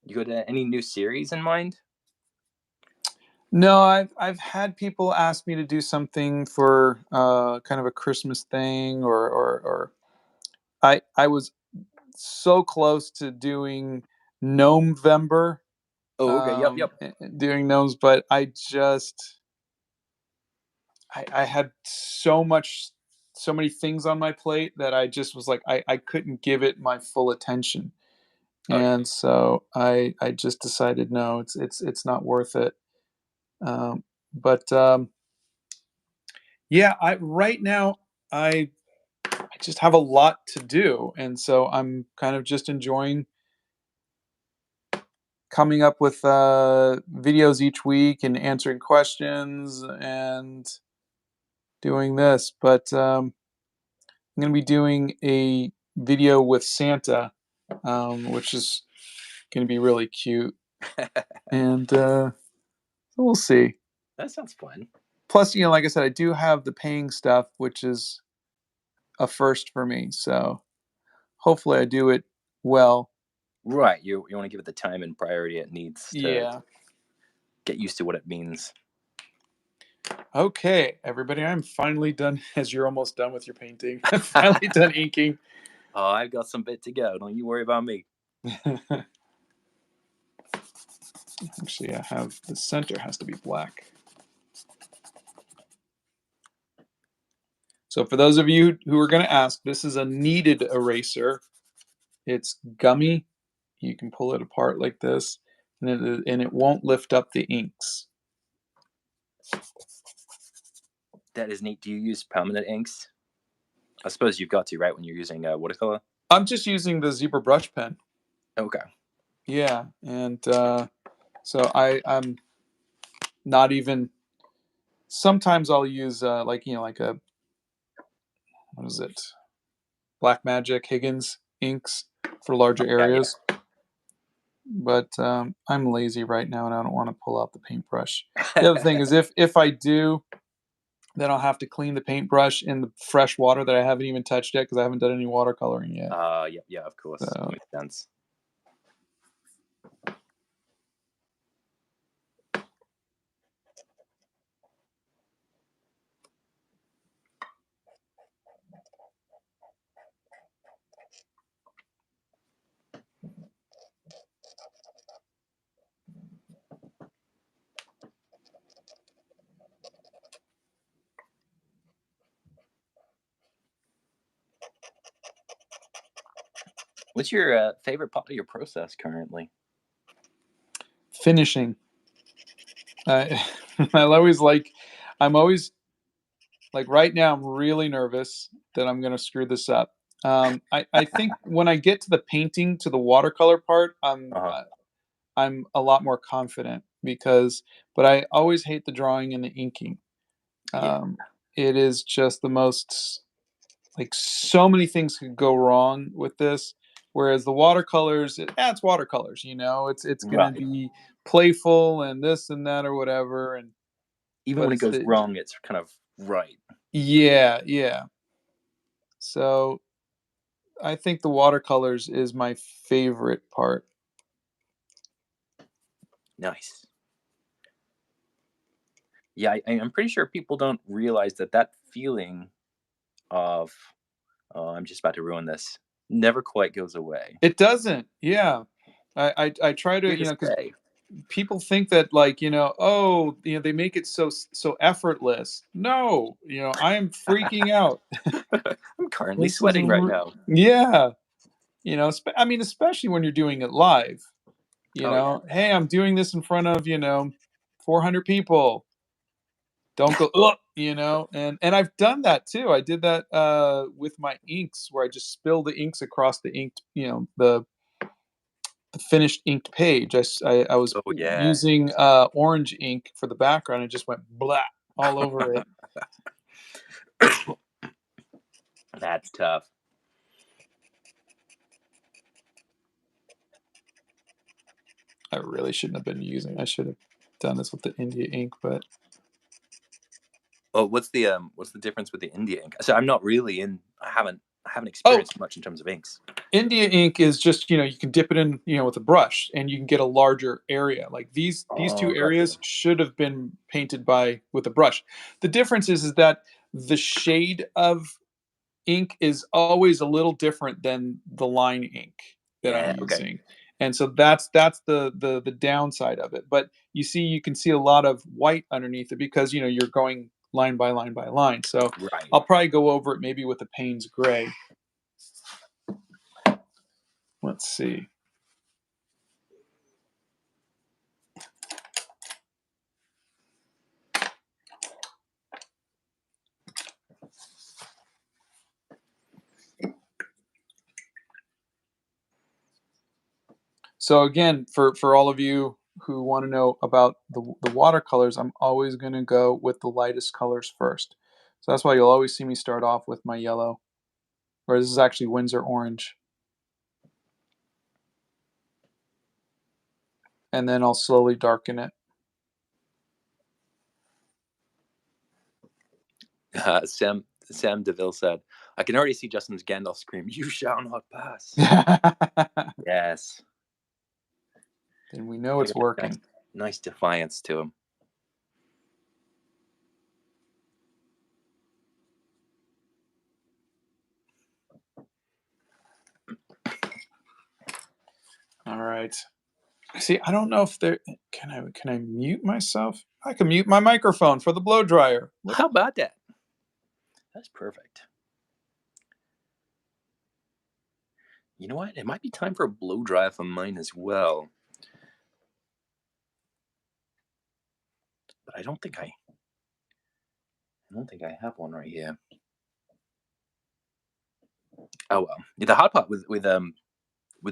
You got any new series in mind? No, I've had people ask me to do something for kind of a Christmas thing, or I was so close to doing Gnomevember, Oh, okay. Yep. doing gnomes, but I had so many things on my plate that I just was like I couldn't give it my full attention, Oh, yeah. and so I just decided no, it's not worth it. But yeah, I right now I just have a lot to do, and so I'm kind of just enjoying coming up with videos each week and answering questions and doing this. But I'm going to be doing a video with Santa, which is going to be really cute, and so we'll see. That sounds fun. Plus, like I said, I do have the paying stuff, which is a first for me. So hopefully, I do it well. Right. You want to give it the time and priority it needs to Yeah. get used to what it means. Okay, everybody, I'm finally done. As you're almost done with your painting, I'm finally done inking. Oh, I've got some bit to go. Don't you worry about me. Actually, I have the center has to be black. So for those of you who are going to ask, this is a kneaded eraser. It's gummy. You can pull it apart like this, and it won't lift up the inks. That is neat. Do you use permanent inks? I suppose you've got to, right, when you're using watercolor? I'm just using the zebra brush pen. Okay. Yeah, and so I'm not even. Sometimes I'll use like a what is it? Black Magic Higgins inks for larger Yeah. areas. But I'm lazy right now, and I don't want to pull out the paintbrush. The other thing is, if I do, then I'll have to clean the paintbrush in the fresh water that I haven't even touched yet because I haven't done any watercoloring yet. Yeah, of course. So, That makes sense. What's your favorite part of your process currently? finishing. I always I'm always like right now. I'm really nervous that I'm going to screw this up. I think when I get to the painting, to the watercolor part, Uh-huh. I'm a lot more confident but I always hate the drawing and the inking. Yeah. It is just the most, like, so many things could go wrong with this. Whereas the watercolors, it's watercolors, it's gonna Right. be playful and this and that or whatever. Even But when it it's goes the wrong, it's kind of right. yeah. So I think the watercolors is my favorite part. Nice. Yeah, I'm pretty sure people don't realize that feeling of, oh, I'm just about to ruin this, never quite goes away. It doesn't. Yeah. I try to, Here to because stay. people think that, like, oh, they make it so effortless. No, I am freaking out. I'm currently This is sweating right now. yeah, I mean, especially when you're doing it live. Oh yeah. Hey, I'm doing this in front of 400 people. Don't go, ugh, and I've done that too. I did that with my inks, where I just spill the inks across the ink, the the finished inked page. I was Oh yeah. using orange ink for the background and just went blah all over it. That's tough. I really shouldn't have been using. I should have done this with the India ink, but Oh, what's the difference with the India ink? So I'm not really in. I haven't oh, experienced much in terms of inks. India ink is just, you can dip it in, with a brush and you can get a larger area. Like these two Oh, gotcha. areas should have been painted with a brush. The difference is that the shade of ink is always a little different than the line ink that I'm Yeah. Okay. using. And so that's the downside of it. But you can see a lot of white underneath it because you're going line by line by line. So Right. I'll probably go over it maybe with the Payne's gray. Let's see. So again, for all of you who want to know about the watercolors, I'm always going to go with the lightest colors first. So that's why you'll always see me start off with my yellow, or this is actually Windsor orange. And then I'll slowly darken it. Sam Deville said, "I can already see Justin's Gandalf scream, 'You shall not pass.'" Then Yes. we know it's working. Nice defiance to him. All right. See, I don't know if there can I mute myself? I can mute my microphone for the blow dryer. How about that? That's perfect. You know what? It might be time for a blow dry for mine as well. But I don't think I have one right here. Oh well. The hard part with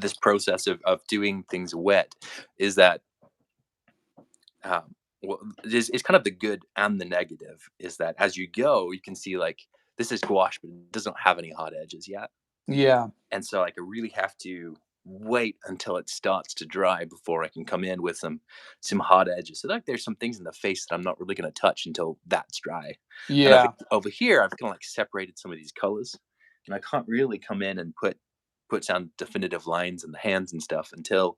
this process of doing things wet is that well, it's kind of the good and the negative is that as you go, you can see like this is gouache, but it doesn't have any hot edges yet. Yeah. And so like I really have to wait until it starts to dry before I can come in with some hot edges. So like there's some things in the face that I'm not really going to touch until that's dry. And Yeah. over here, I've kind of like separated some of these colors, and I can't really come in and put down definitive lines in the hands and stuff until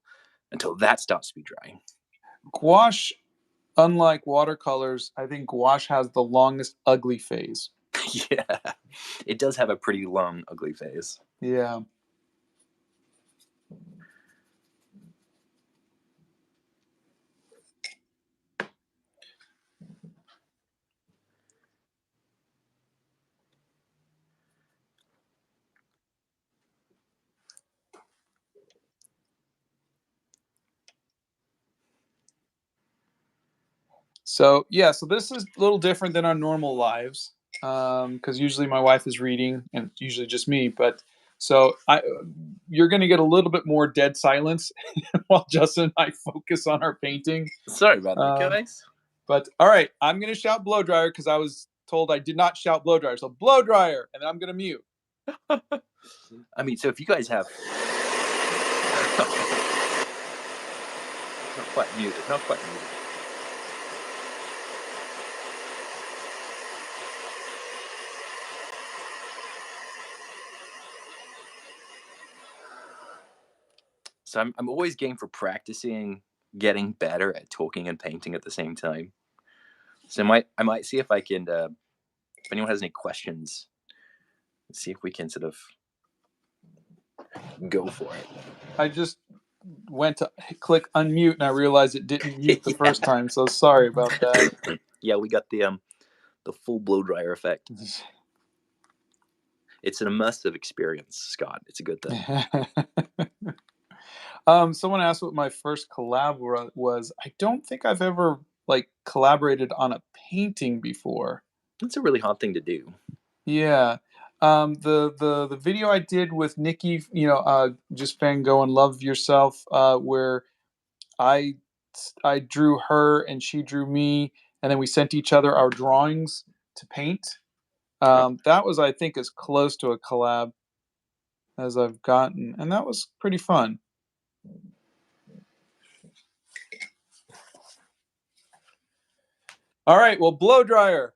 that starts to be dry. Gouache, unlike watercolors, I think gouache has the longest ugly phase. Yeah, it does have a pretty long, ugly phase. Yeah. So yeah, so this is a little different than our normal lives, because usually my wife is reading, and it's usually just me. But so you're going to get a little bit more dead silence while Justin and I focus on our painting. Sorry about that, Um, guys. but all right, I'm going to shout blow dryer because I was told I did not shout blow dryer. So blow dryer, and then I'm going to mute. I mean, so if you guys have not quite muted, not quite muted. So I'm always game for practicing getting better at talking and painting at the same time. So I might see if I can if anyone has any questions, see if we can sort of go for it. I just went to click unmute and I realized it didn't mute the Yeah. first time. So sorry about that. Yeah, we got the full blow dryer effect. It's an immersive experience, Scott. It's a good thing. Someone asked what my first collab was. I don't think I've ever like collaborated on a painting before. It's a really hard thing to do. Yeah. The video I did with Nikki, just Van Gogh and Love Yourself, where I I drew her and she drew me, and then we sent each other our drawings to paint. That was, I think, as close to a collab as I've gotten, and that was pretty fun. All right, well, blow dryer.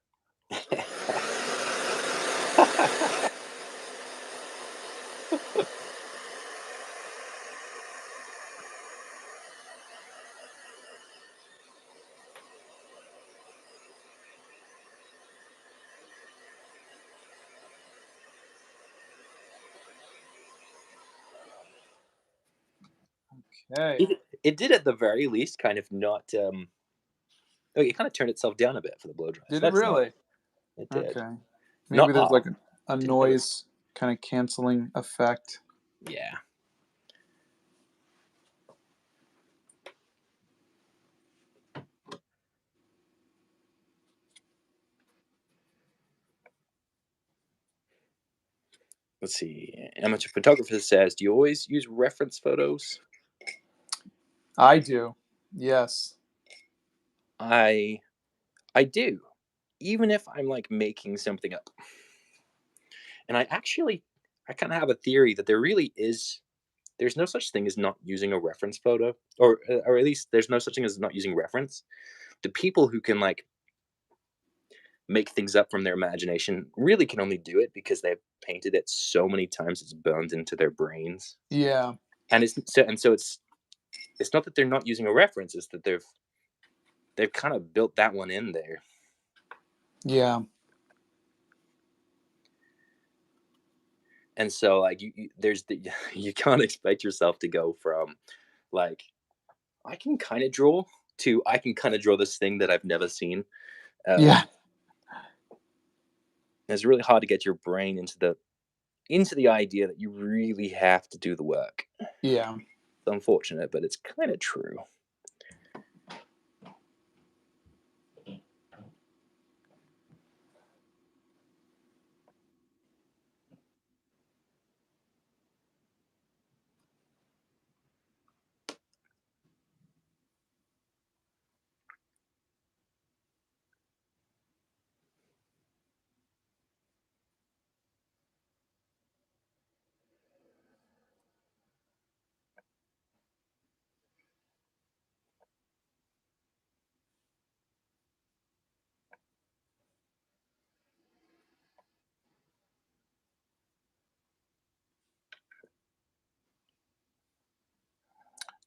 Okay. It did at the very least kind of not. It kind of turned itself down a bit for the blow dry. Did So it that's nice. really? It did. Okay. Not Maybe there's like a Didn't have noise kind of canceling effect. Yeah. Let's see. Amateur photographer says, "Do you always use reference photos?" I do. Yes. I do, even if I'm like making something up. And I kind of have a theory that there's no such thing as not using a reference photo, or at least there's no such thing as not using reference. The people who can like make things up from their imagination really can only do it because they've painted it so many times it's burned into their brains. Yeah. And it's not that they're not using a reference, it's that they've kind of built that one in there. Yeah. And so like you can't expect yourself to go from like I can kind of draw to I can kind of draw this thing that I've never seen. Yeah. It's really hard to get your brain into the idea that you really have to do the work. Yeah. It's unfortunate, but it's kind of true.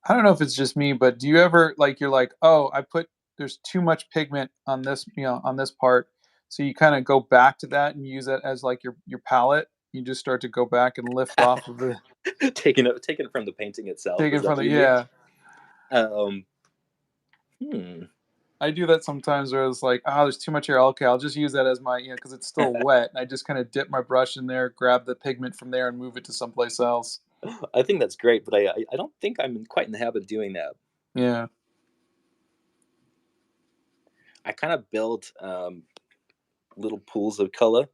I don't know if it's just me, but do you ever like you're like, oh, there's too much pigment on this, on this part. So you kind of go back to that and use it as like your palette. You just start to go back and lift off of the taking it from the painting itself. take Is it that from what the you mean? yeah. Hmm. I do that sometimes where it's like, oh, there's too much here. Okay, I'll just use that as my, because it's still wet. And I just kind of dip my brush in there, grab the pigment from there, and move it to someplace else. I think that's great, but I don't think I'm quite in the habit of doing that. Yeah. I kind of build little pools of color,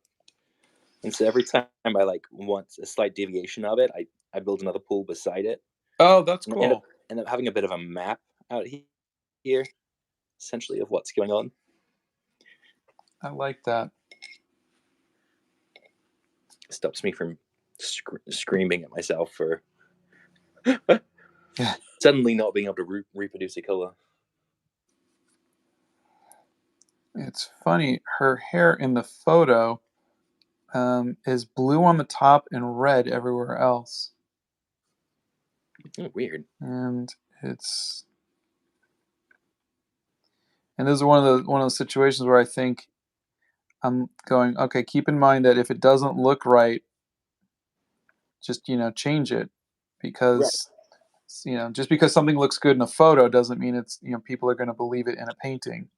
and so every time I like want a slight deviation of it, I build another pool beside it, Oh, that's and cool. end up having a bit of a map out here, essentially of what's going on. I like that. It stops me from screaming at myself for Yeah. suddenly not being able to reproduce a color. It's funny. Her hair in the photo is blue on the top and red everywhere else. Oh, weird. And this is one of those situations where I think I'm going, okay, keep in mind that if it doesn't look right, just change it, Right. because just because something looks good in a photo doesn't mean it's people are going to believe it in a painting.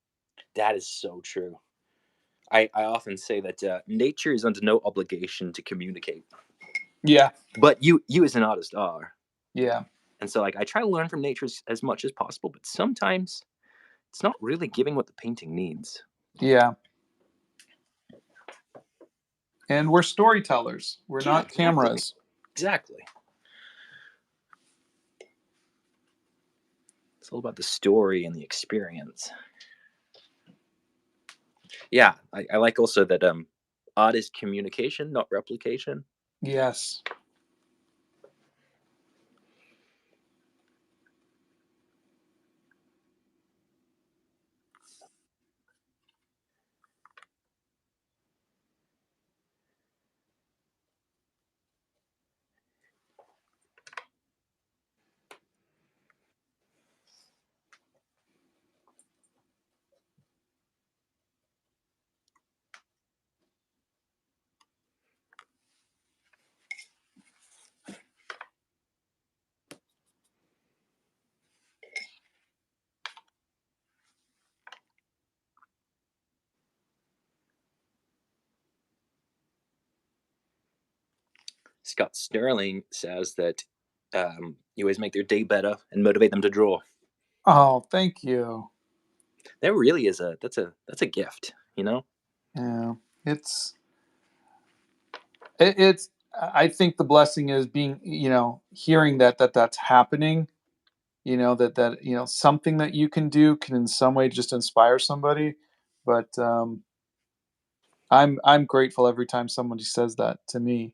That is so true. I often say that nature is under no obligation to communicate. Yeah. But you as an artist are. Yeah. And so like I try to learn from nature as much as possible, but sometimes it's not really giving what the painting needs. Yeah. And we're storytellers. We're Yeah, not exactly. cameras. Exactly. It's all about the story and the experience. Yeah, I like also that art is communication, not replication. Yes. Scott Sterling says that you always make their day better and motivate them to draw. Oh, thank you. That really is that's a gift, you know. Yeah, it's it's. I think the blessing is being, hearing that's happening. That something that you can do can in some way just inspire somebody. But I'm grateful every time somebody says that to me.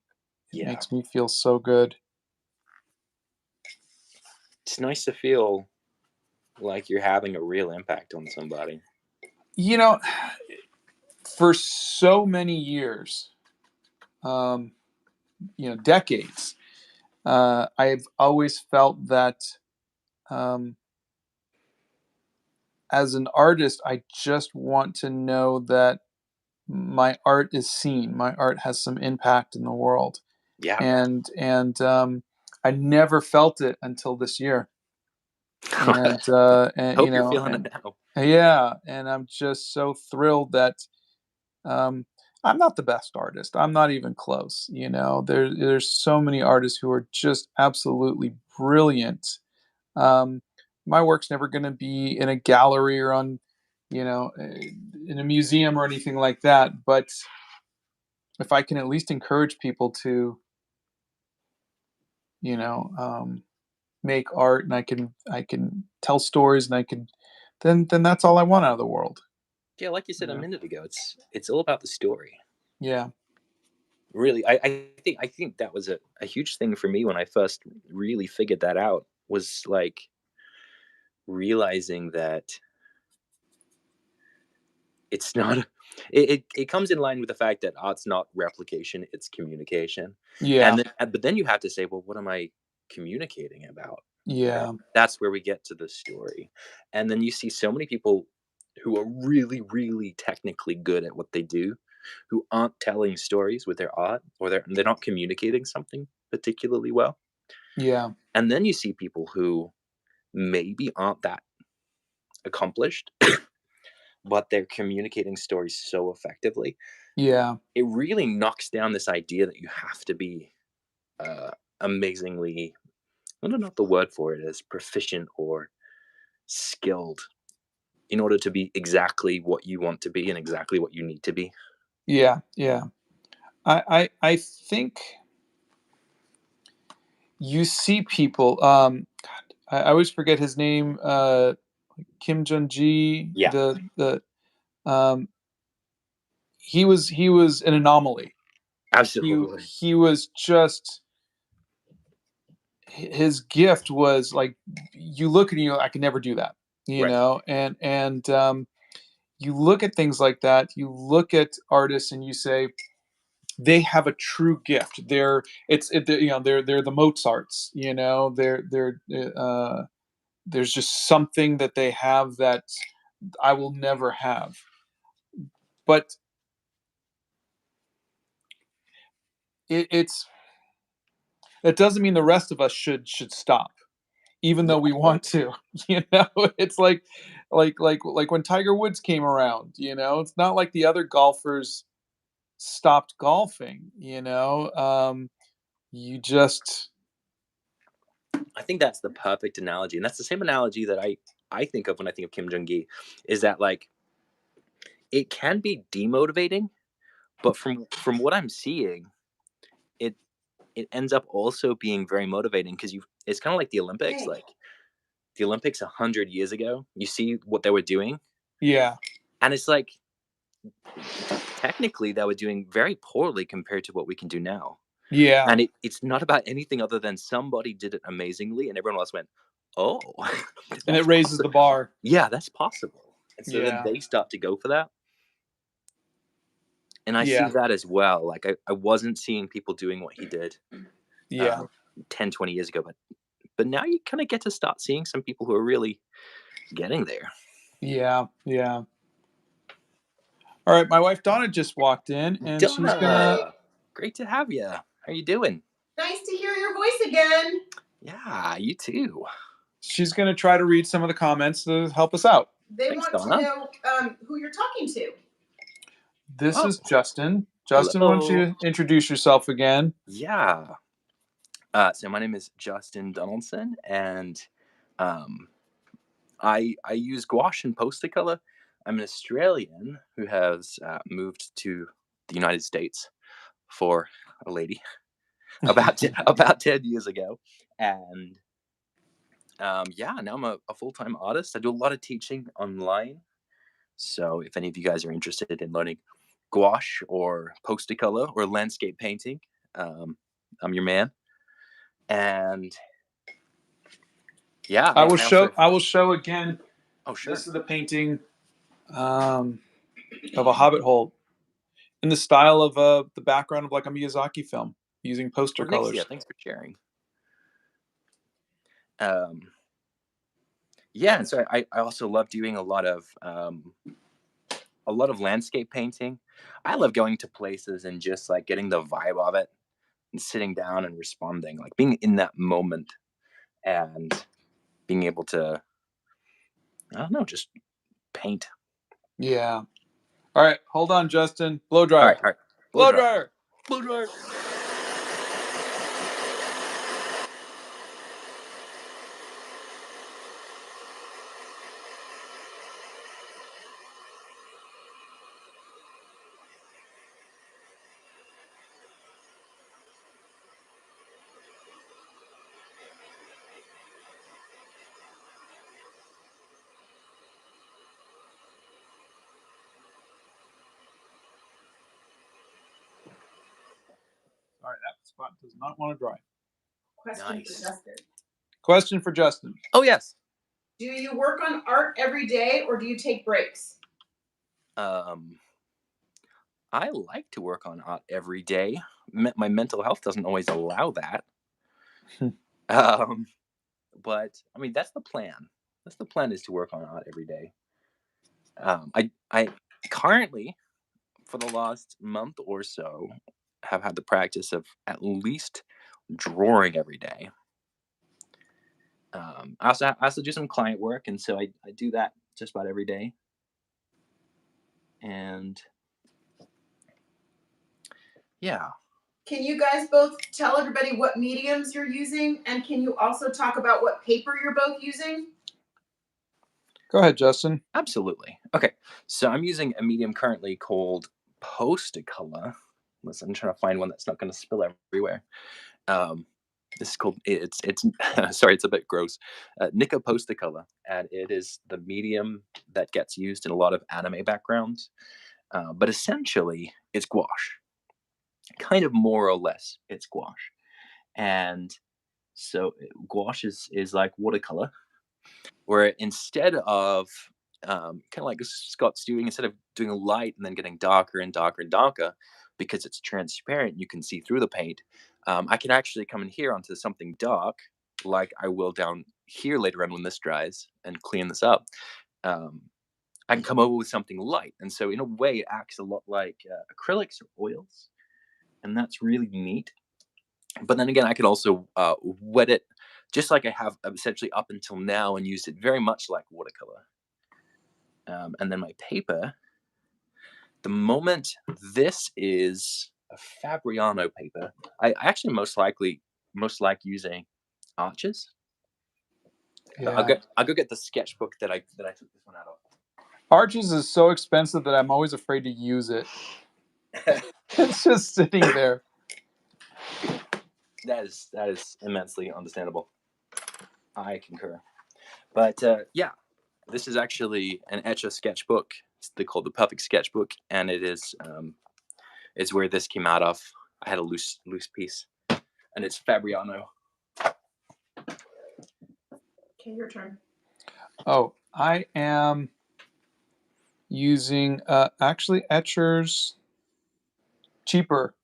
It Yeah, makes me feel so good. it's nice to feel like you're having a real impact on somebody. You know, for so many years, um, decades, I've always felt that um, as an artist, I just want to know that my art is seen. My art has some impact in the world, Yeah. and I never felt it until this year. And Hope you're feeling it now. yeah, and I'm just so thrilled that um, I'm not the best artist. I'm not even close. There's so many artists who are just absolutely brilliant. Um, my work's never going to be in a gallery or on, in a museum or anything like that. But if I can at least encourage people to, you know, um, make art, and I can tell stories, and I can, then that's all I want out of the world. Yeah, like you said a Yeah. minute ago, it's all about the story. Yeah. Really, I think that was a huge thing for me when I first really figured that out, was like realizing that it's not it comes in line with the fact that art's not replication, it's communication. Yeah. But then you have to say, well, what am I communicating about? Yeah. That's where we get to the story. And then you see so many people who are really, really technically good at what they do, who aren't telling stories with their art, or they're not communicating something particularly well. Yeah. And then you see people who maybe aren't that accomplished, but they're communicating stories so effectively. Yeah. It really knocks down this idea that you have to be amazingly, I don't know what the word for it is, proficient or skilled in order to be exactly what you want to be and exactly what you need to be. Yeah. Yeah. I think you see people. I always forget his name. Kim Jong Ji. Yeah, The um, he was an anomaly. He absolutely. he was just his gift was like, you look at you, I can never do that, Right. and you look at things like that. You look at artists and you say they have a true gift. They're the Mozarts. There's just something that they have that I will never have. But it's it doesn't mean the rest of us should stop, even though Yeah, we want to. It's like when Tiger Woods came around. It's not like the other golfers stopped golfing. You just I think that's the perfect analogy, and that's the same analogy that I think of when I think of Kim Jong Gi, is that like it can be demotivating But from what I'm seeing, it ends up also being very motivating because it's kind of like the Olympics. Hey. Like the Olympics 100 years ago, you see what they were doing, Yeah. and it's like technically they were doing very poorly compared to what we can do now. Yeah. And it's not about anything other than somebody did it amazingly, and everyone else went, "Oh," And it raises the bar. Yeah, that's possible. And so then Yeah. they start to go for that. And I Yeah. see that as well. Like I wasn't seeing people doing what he did Yeah. 10, 20 years ago, but now you kind of get to start seeing some people who are really getting there. Yeah. Yeah. All right, my wife Donna just walked in, and she's gonna. Donna, great to have you. How you doing? Nice to hear your voice again. Yeah, you too. She's gonna try to read some of the comments to help us out. They Thanks, want Donna. to know who you're talking to. This is Justin. Justin, Hello. why don't you introduce yourself again? Yeah. So my name is Justin Donaldson, and I use gouache and poster color. I'm an Australian who has moved to the United States for a lady about 10 years ago, and yeah, now I'm a full-time artist. I do a lot of teaching online. So if any of you guys are interested in learning gouache or poster color or landscape painting, I'm your man. And yeah, I will show again. Oh, sure. This is the painting of a Hobbit hole in the style of the background of like a Miyazaki film using poster colors. Yeah, thanks for sharing. Yeah, and so I also love doing a lot of landscape painting. I love going to places and just like getting the vibe of it and sitting down and responding, like being in that moment and being able to, I don't know, just paint. Yeah. All right, hold on, Justin. Blow dryer. All right. Blow dryer. Blow dryer. All right, that spot does not want to dry. Question for Justin. Question for Justin. Oh, yes. Do you work on art every day or do you take breaks? I like to work on art every day. My mental health doesn't always allow that. But I mean, that's the plan. That's the plan, is to work on art every day. I currently, for the last month or so, have had the practice of at least drawing every day. I also do some client work, and so I do that just about every day. And yeah. Can you guys both tell everybody what mediums you're using, and can you also talk about what paper you're both using? Go ahead, Justin. Absolutely. Okay, so I'm using a medium currently called poster color. Listen, I'm trying to find one that's not going to spill everywhere. This is called, it's sorry, it's a bit gross. Nico poster color, and it is the medium that gets used in a lot of anime backgrounds. But essentially, it's gouache. Kind of more or less, it's gouache. And so gouache is like watercolor, where instead of kind of like Scott's doing, instead of doing a light and then getting darker and darker and darker, because it's transparent, you can see through the paint. I can actually come in here onto something dark, like I will down here later on when this dries, and clean this up. I can come over with something light, and so in a way, it acts a lot like acrylics or oils, and that's really neat. But then again, I could also wet it just like I have essentially up until now, and used it very much like watercolor. And then my paper, the moment, this is a Fabriano paper. I actually most like using arches. Yeah. I'll go get the sketchbook that I took this one out of. Arches is so expensive that I'm always afraid to use it. It's just sitting there. That is immensely understandable. I concur. But yeah, this is actually an Etch a Sketchbook. They call it the Perfect Sketchbook, and it's where this came out of. I had a loose piece, and it's Fabriano. Okay, your turn. Oh, I am using actually Etcher's cheaper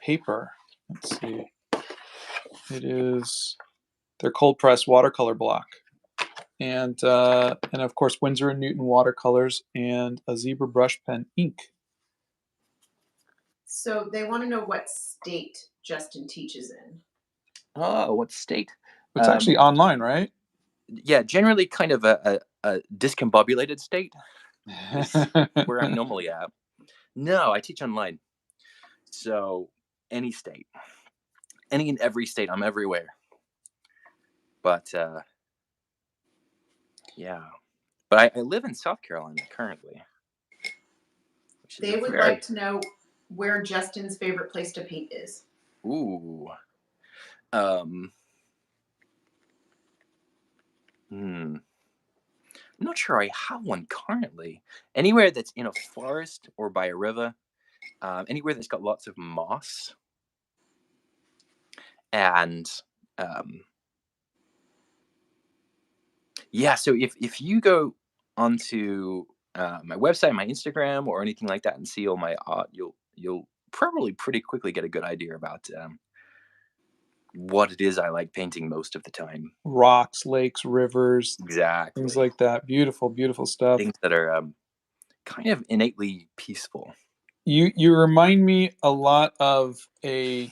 paper. Let's see. It is their cold press watercolor block, and of course Winsor and Newton watercolors and a zebra brush pen ink. So they want to know what state Justin teaches in. Oh, what state? It's actually online, right? Yeah, generally kind of a discombobulated state is where I'm normally at. No, I teach online. So any state. Any and every state. I'm everywhere. But yeah. But I live in South Carolina currently. They would like to know where Justin's favorite place to paint is. Ooh. I'm not sure I have one currently. Anywhere that's in a forest or by a river, anywhere that's got lots of moss, and yeah. So if you go onto my website, my Instagram, or anything like that, and see all my art, you'll probably pretty quickly get a good idea about what it is I like painting most of the time. Rocks, lakes, rivers, Exactly. things like that. Beautiful, beautiful stuff. Things that are kind of innately peaceful. You remind me a lot of a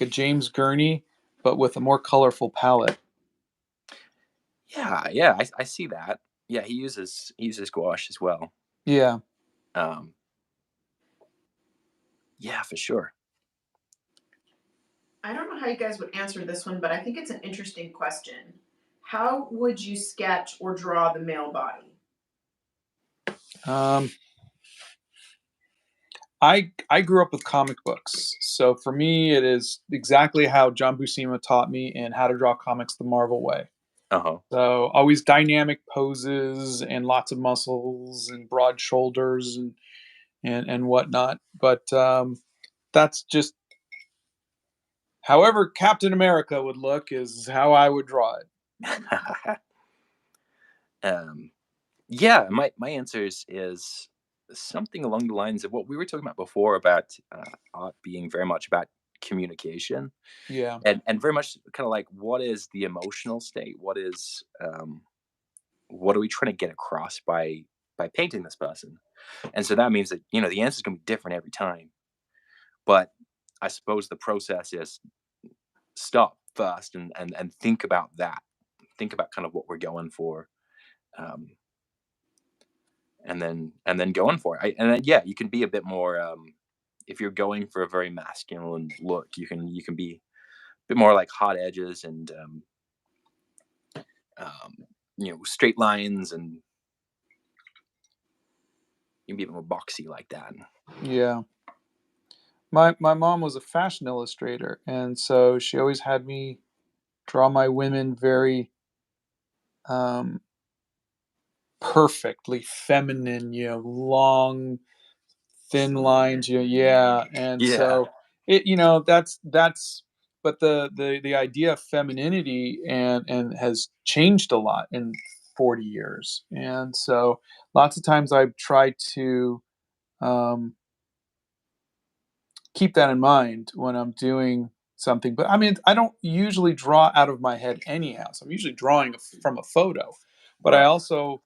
James Gurney, but with a more colorful palette. Yeah, I see that. Yeah, he uses gouache as well. Yeah. Yeah, for sure. I don't know how you guys would answer this one, but I think it's an interesting question. How would you sketch or draw the male body? I grew up with comic books, so for me it is exactly how John Buscema taught me in How to Draw Comics the Marvel Way. So always dynamic poses and lots of muscles and broad shoulders and whatnot. But that's just however Captain America would look is how I would draw it. Yeah, my answer is something along the lines of what we were talking about before about art being very much about communication. Yeah. And very much kind of like, what is the emotional state? What are we trying to get across by painting this person? And so that means that, the answer is going to be different every time. But I suppose the process is stop first and think about that. Think about kind of what we're going for. And then going for it. And then, yeah, you can be a bit more. If you're going for a very masculine look, you can be a bit more like hot edges and straight lines, and you can be a bit more boxy like that. Yeah. My mom was a fashion illustrator, and so she always had me draw my women very perfectly feminine, long, thin lines, yeah. And so it, that's but the idea of femininity and has changed a lot in 40 years. And so lots of times I've tried to keep that in mind when I'm doing something. But I mean, I don't usually draw out of my head anyhow. So I'm usually drawing from a photo. But I also,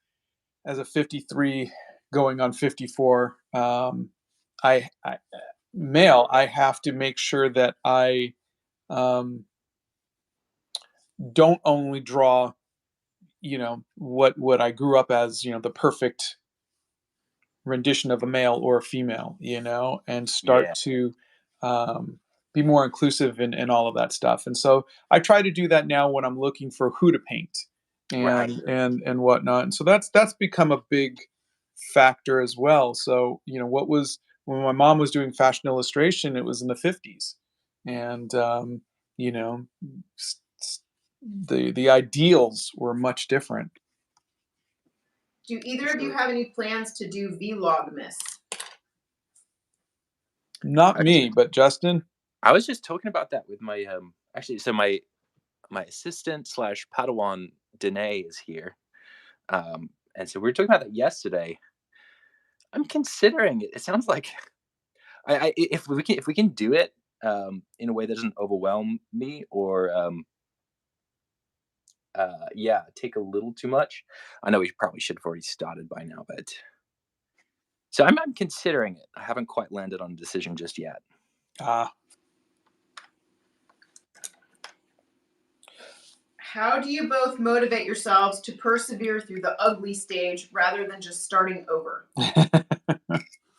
as a 53 going on 54, I male, I have to make sure that I don't only draw, what I grew up as, the perfect rendition of a male or a female, and start to be more inclusive in all of that stuff. And so I try to do that now when I'm looking for who to paint and whatnot. And so that's become a big factor as well. So, what was when my mom was doing fashion illustration, it was in the 50s. And, you know, the ideals were much different. Do either of you have any plans to do Vlogmas? Not me, but Justin. I was just talking about that with my actually. So my assistant slash Padawan Danae is here, and so we were talking about that yesterday. I'm considering it. It sounds like if we can do it in a way that doesn't overwhelm me or yeah, take a little too much. I know we probably should have already started by now, but so I'm considering it. I haven't quite landed on a decision just yet. How do you both motivate yourselves to persevere through the ugly stage rather than just starting over?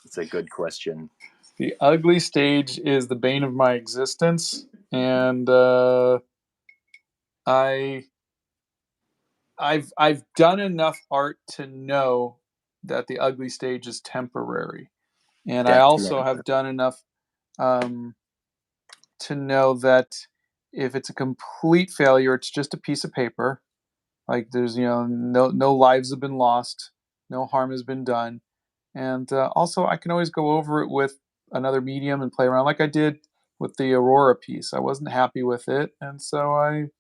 It's a good question. The ugly stage is the bane of my existence, and I've done enough art to know that the ugly stage is temporary, and I also Definitely. have done enough to know that if it's a complete failure, it's just a piece of paper. Like there's no lives have been lost, no harm has been done, and also I can always go over it with another medium and play around like I did with the Aurora piece. I wasn't happy with it, and so I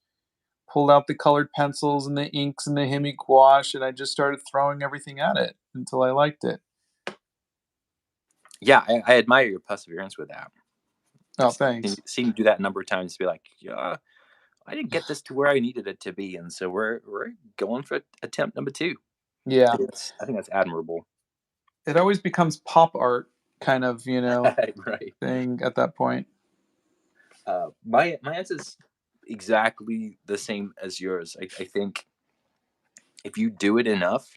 pulled out the colored pencils and the inks and the Hemi gouache, and I just started throwing everything at it until I liked it. Yeah, I admire your perseverance with that. Oh, thanks. Seeing you do that a number of times to be like, yeah, I didn't get this to where I needed it to be, and so we're going for attempt number 2. Yeah, I think that's admirable. it always becomes pop art kind of Right. thing at that point. My answer's exactly the same as yours. I think if you do it enough,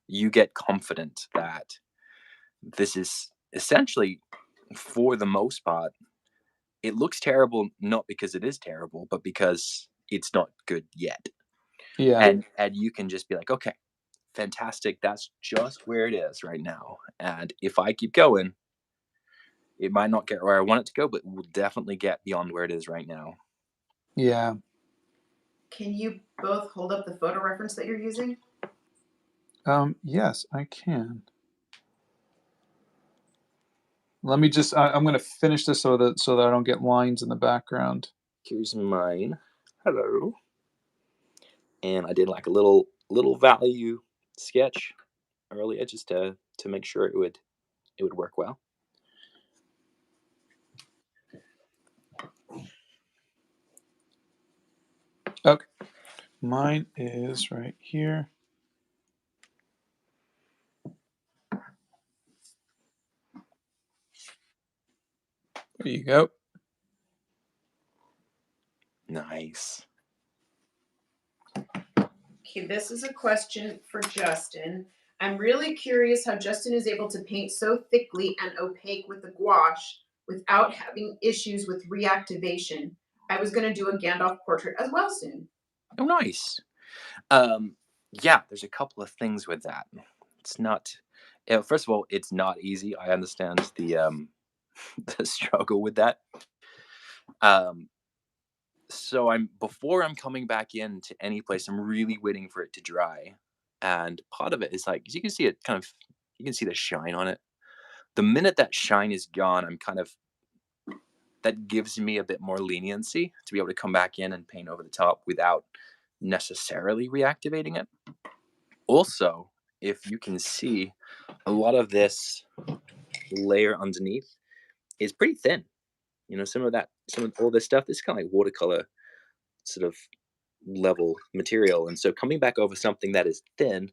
you get confident that this is essentially, for the most part, it looks terrible not because it is terrible, but because it's not good yet. Yeah. And you can just be like, okay, fantastic. That's just where it is right now. And if I keep going, it might not get where I want it to go, but we'll definitely get beyond where it is right now. Yeah. Can you both hold up the photo reference that you're using? Yes, I can. Let me just. I'm going to finish this so that I don't get lines in the background. Here's mine. Hello. And I did like a little value sketch earlier just to make sure it would work well. Okay. Mine is right here. There you go. Nice. Okay, this is a question for Justin. I'm really curious how Justin is able to paint so thickly and opaque with the gouache without having issues with reactivation. I was going to do a Gandalf portrait as well soon. Oh, nice. Yeah, there's a couple of things with that. It's not. First of all, it's not easy. I understand the the struggle with that. So before I'm coming back into any place, I'm really waiting for it to dry, and part of it is like you can see it you can see the shine on it. The minute that shine is gone, that gives me a bit more leniency to be able to come back in and paint over the top without necessarily reactivating it. Also, if you can see, a lot of this layer underneath is pretty thin. Some of all this stuff, this is kind of like watercolor sort of level material. And so coming back over something that is thin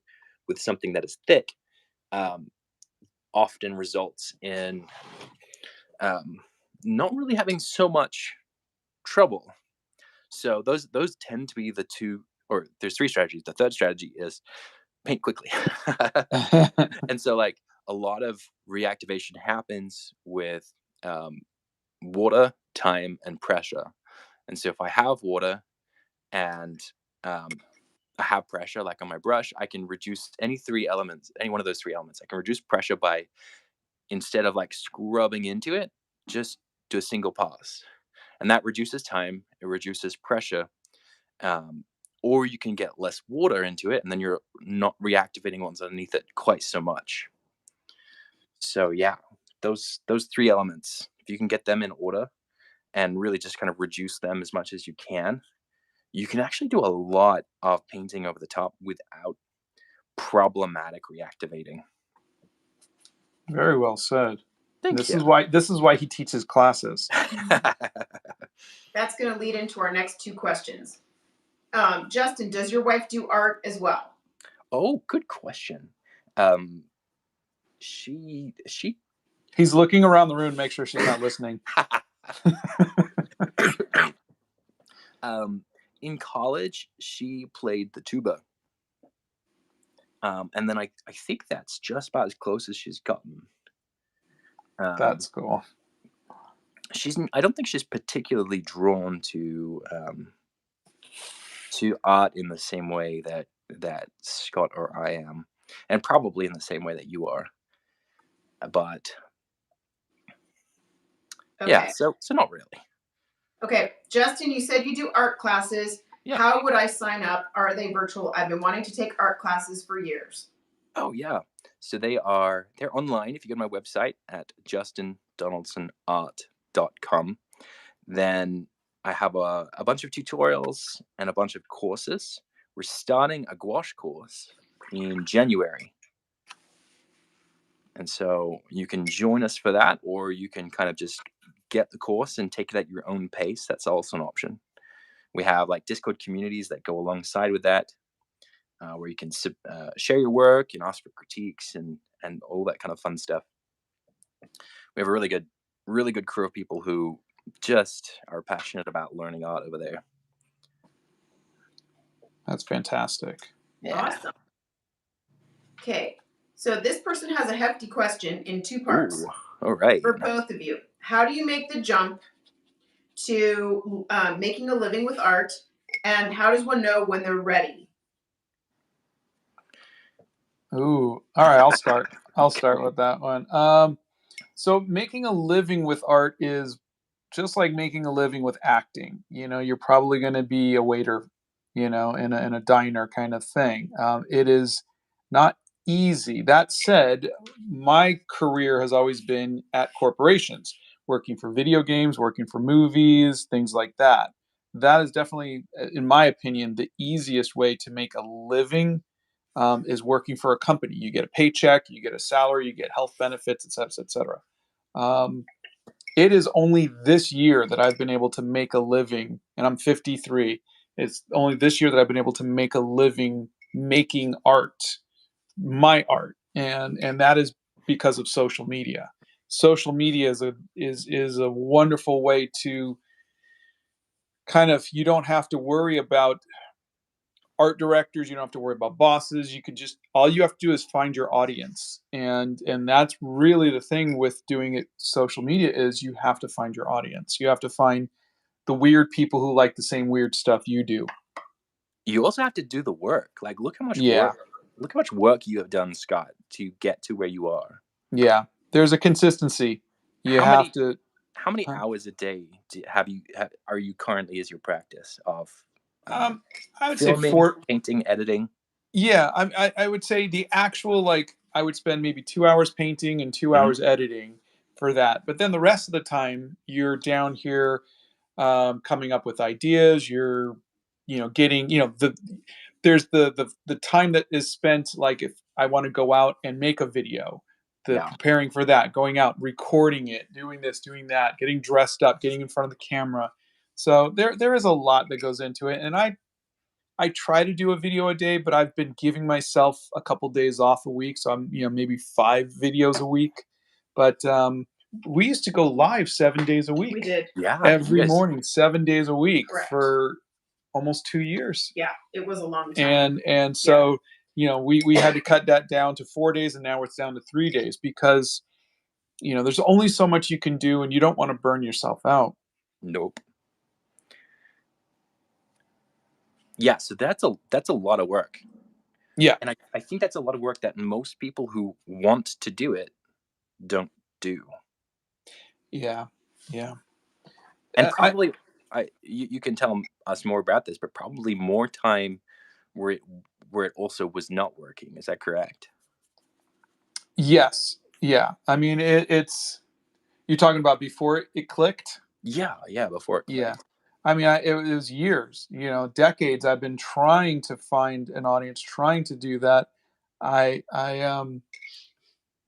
with something that is thick often results in not really having so much trouble. So those tend to be the two, or there's 3 strategies. The third strategy is paint quickly. And so like a lot of reactivation happens with water, time, and pressure. And so if I have water and I have pressure, like on my brush, I can reduce any one of those 3 elements. I can reduce pressure by instead of like scrubbing into it, just do a single pass. And that reduces time, it reduces pressure. Or you can get less water into it, and then you're not reactivating what's underneath it quite so much. So yeah, those three elements, if you can get them in order and really just kind of reduce them as much as you can actually do a lot of painting over the top without problematic reactivating. Very well said. Thank This you. is why he teaches classes. That's going to lead into our next two questions. Justin, does your wife do art as well? Oh, good question. She He's looking around the room to make sure she's not listening. In college, she played the tuba. And then I think that's just about as close as she's gotten. That's cool. I don't think she's particularly drawn to art in the same way that Scott or I am, and probably in the same way that you are. But Okay. yeah, so not really. Okay, Justin, you said you do art classes. Yeah. How would I sign up? Are they virtual? I've been wanting to take art classes for years. Oh yeah. So they're online. If you go to my website at justindonaldsonart.com, then I have a bunch of tutorials and a bunch of courses. We're starting a gouache course in January. And so you can join us for that, or you can kind of just get the course and take it at your own pace. That's also an option. We have like Discord communities that go alongside with that, where you can share your work and ask for critiques and all that kind of fun stuff. We have a really good crew of people who just are passionate about learning art over there. That's fantastic. Yeah. Awesome. Okay, so this person has a hefty question in two parts. Ooh, all right. For both of you. How do you make the jump to making a living with art, and how does one know when they're ready? Ooh, all right. I'll start. I'll start with that one. So making a living with art is just like making a living with acting. You're probably going to be a waiter, in a diner kind of thing. It is not easy. That said, my career has always been at corporations, working for video games, working for movies, things like that. That is definitely, in my opinion, the easiest way to make a living. Is working for a company. You get a paycheck, you get a salary, you get health benefits, et cetera, et cetera. It is only this year that I've been able to make a living, and I'm 53. It's only this year that I've been able to make a living making art, my art, and that is because of social media. Social media is a wonderful way to kind of, you don't have to worry about art directors, you don't have to worry about bosses. You could just, all you have to do is find your audience, and that's really the thing with doing it social media, is you have to find your audience. You have to find the weird people who like the same weird stuff you do. You also have to do the work. Like look how much work you have done, Scott, to get to where you are. Yeah, there's a consistency. How many hours a day are you currently as your practice of I would filming, say painting, editing? Yeah, I would say the actual, like, I would spend maybe 2 hours painting and 2 hours editing for that. But then the rest of the time, you're down here coming up with ideas. You're, getting, there's the time that is spent, like if I want to go out and make a video, preparing for that, going out, recording it, doing this, doing that, getting dressed up, getting in front of the camera. So there is a lot that goes into it, and I try to do a video a day, but I've been giving myself a couple days off a week, so I'm maybe 5 videos a week. But we used to go live 7 days a week. We did. Yeah, Every morning, 7 days a week. Correct. For almost 2 years. Yeah, it was a long time. And so we had to cut that down to 4 days, and now it's down to 3 days, because there's only so much you can do, and you don't want to burn yourself out. Nope. Yeah, so that's a lot of work. Yeah. And I think that's a lot of work that most people who want to do it don't do. Yeah. Yeah. And I probably you can tell us more about this, but probably more time where it also was not working. Is that correct? Yes. Yeah. I mean, it's you're talking about before it clicked. Yeah, before it Yeah. clicked. I mean, it was years, decades. I've been trying to find an audience, trying to do that. I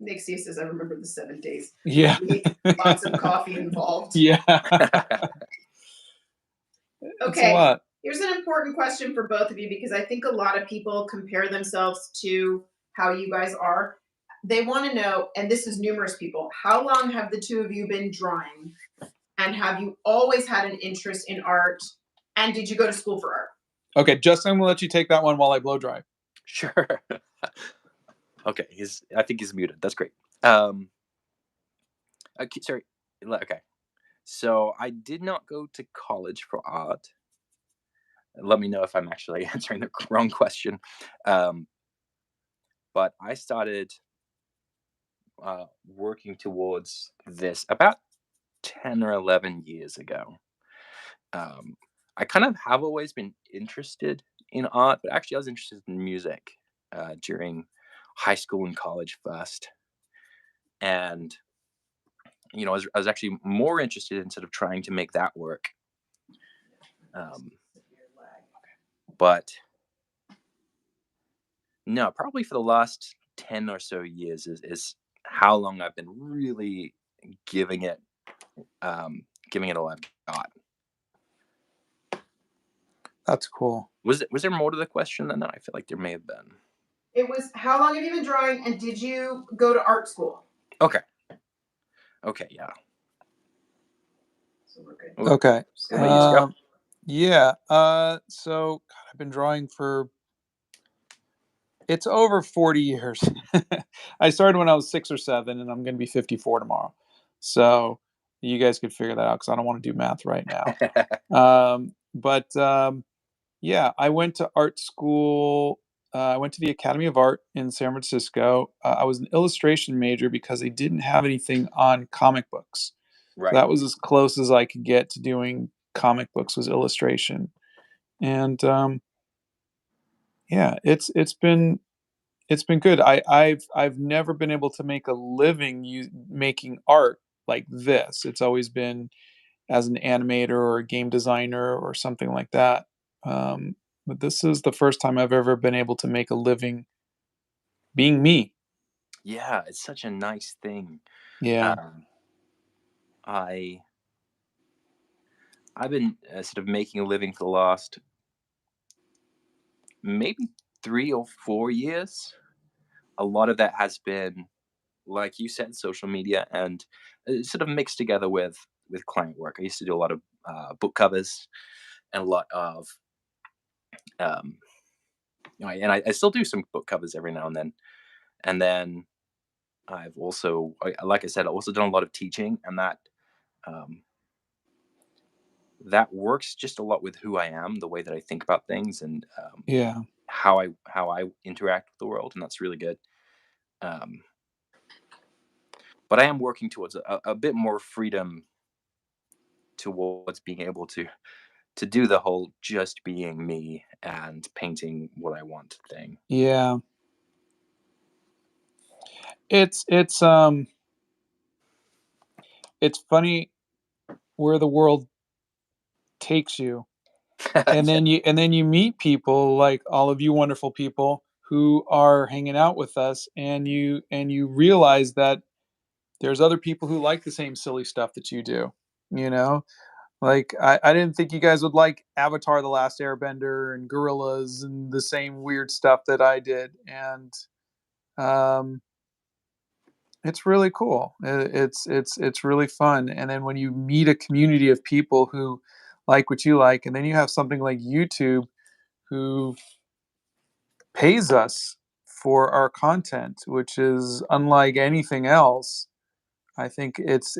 Nick C says, I remember the 7 days. yeah. Lots of coffee involved. Yeah. It's a Okay, lot. here's an important question for both of you because I think a lot of people compare themselves to how you guys are. They want to know, and this is numerous people, how long have the two of you been drawing? And have you always had an interest in art? And did you go to school for art? Okay, Justin, I'm gonna let you take that one while I blow dry. Sure. Okay, I think he's muted. That's great. Okay, sorry. Okay. So I did not go to college for art. Let me know if I'm actually answering the wrong question. Um, but I started working towards this about 10 or 11 years ago. Um, I kind of have always been interested in art, but actually I was interested in music during high school and college first. And, I was actually more interested in sort of trying to make that work. Um, but no, probably for the last 10 or so years is how long I've been really giving it giving it all I've got. That's cool. Was there more to the question than that? I feel like there may have been. It was how long have you been drawing and did you go to art school? Okay. Okay, yeah. So we're good. Okay. What about you, Scott? Yeah. So God, I've been drawing for it's over 40 years. I started when I was 6 or 7, and I'm going to be 54 tomorrow. So you guys could figure that out because I don't want to do math right now. But yeah, I went to art school. I went to the Academy of Art in San Francisco. I was an illustration major because they didn't have anything on comic books. So Right. that was as close as I could get to doing comic books was illustration. And yeah, it's been good. I've never been able to make a living making art like this. It's always been as an animator or a game designer or something like that. But this is the first time I've ever been able to make a living being me. Yeah, it's such a nice thing. Yeah. Um, I I've been sort of making a living for the last maybe 3 or 4 years. A lot of that has been, like you said, social media and sort of mixed together with client work. I used to do a lot of book covers and a lot of, um, and I still do some book covers every now and then. And then I've also, like I said, I also done a lot of teaching, and um, that works just a lot with who I am, the way that I think about things, and Yeah. how I interact with the world, and that's really good. Um, but I am working towards a bit more freedom towards being able to do the whole just being me and painting what I want thing. Yeah. It's funny where the world takes you. And Yeah. then you meet people like all of you wonderful people who are hanging out with us, and you realize that there's other people who like the same silly stuff that you do, you know? Like I didn't think you guys would like Avatar: The Last Airbender and gorillas and the same weird stuff that I did. And um it's really cool. It's really fun. And then when you meet a community of people who like what you like, and then you have something like YouTube who pays us for our content, which is unlike anything else. I think it's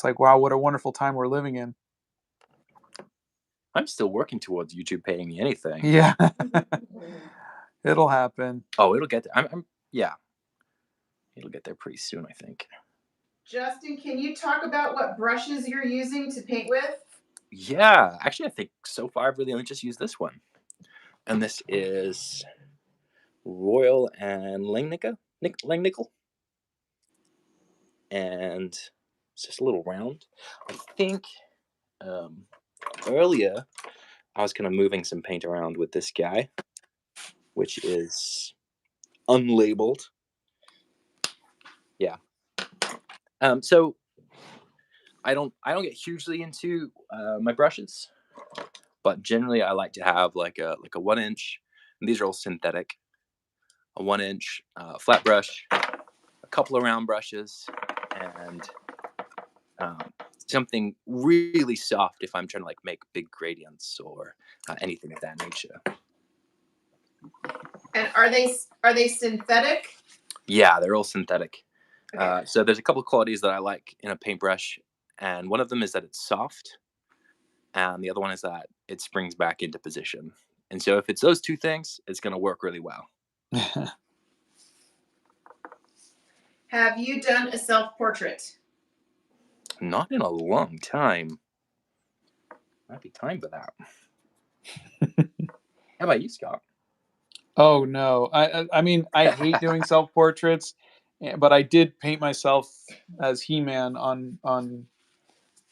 like, wow, what a wonderful time we're living in. I'm still working towards YouTube paying me anything. Yeah. It'll happen. Oh, it'll get there. Yeah, it'll get there pretty soon, I think. Justin, can you talk about what brushes you're using to paint with? Yeah, actually, I think so far I've really only just used this one, and this is Royal and Langnickel, and it's just a little round. I think um, earlier I was kind of moving some paint around with this guy, which is unlabeled. Yeah. So I don't get hugely into my brushes, but generally I like to have like a 1 inch. And these are all synthetic. A 1 inch flat brush, a couple of round brushes, and um, something really soft if I'm trying to like make big gradients or anything of that nature. And are they synthetic? Yeah, they're all synthetic. Okay. So there's a couple of qualities that I like in a paintbrush, and one of them is that it's soft, and the other one is that it springs back into position. And so if it's those two things, it's going to work really well. Have you done a self-portrait? Not in a long time. Might be time for that. How about you, Scott? Oh no, I mean I hate doing self portraits, but I did paint myself as He-Man on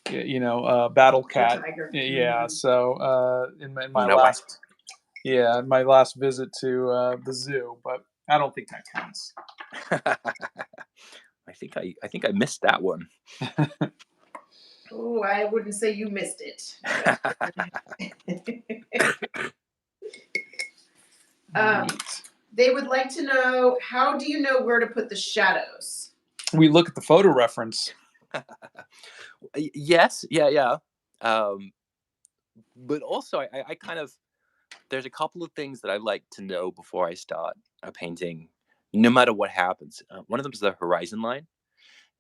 Battle Cat. Tiger. Yeah, so in my You know what? my last visit to the zoo, but I don't think that counts. I think I missed that one. Oh, I wouldn't say you missed it. They would like to know, how do you know where to put the shadows? We look at the photo reference. Yes, yeah. But also, I kind of, there's a couple of things that I like to know before I start a painting, no matter what happens. One of them is the horizon line.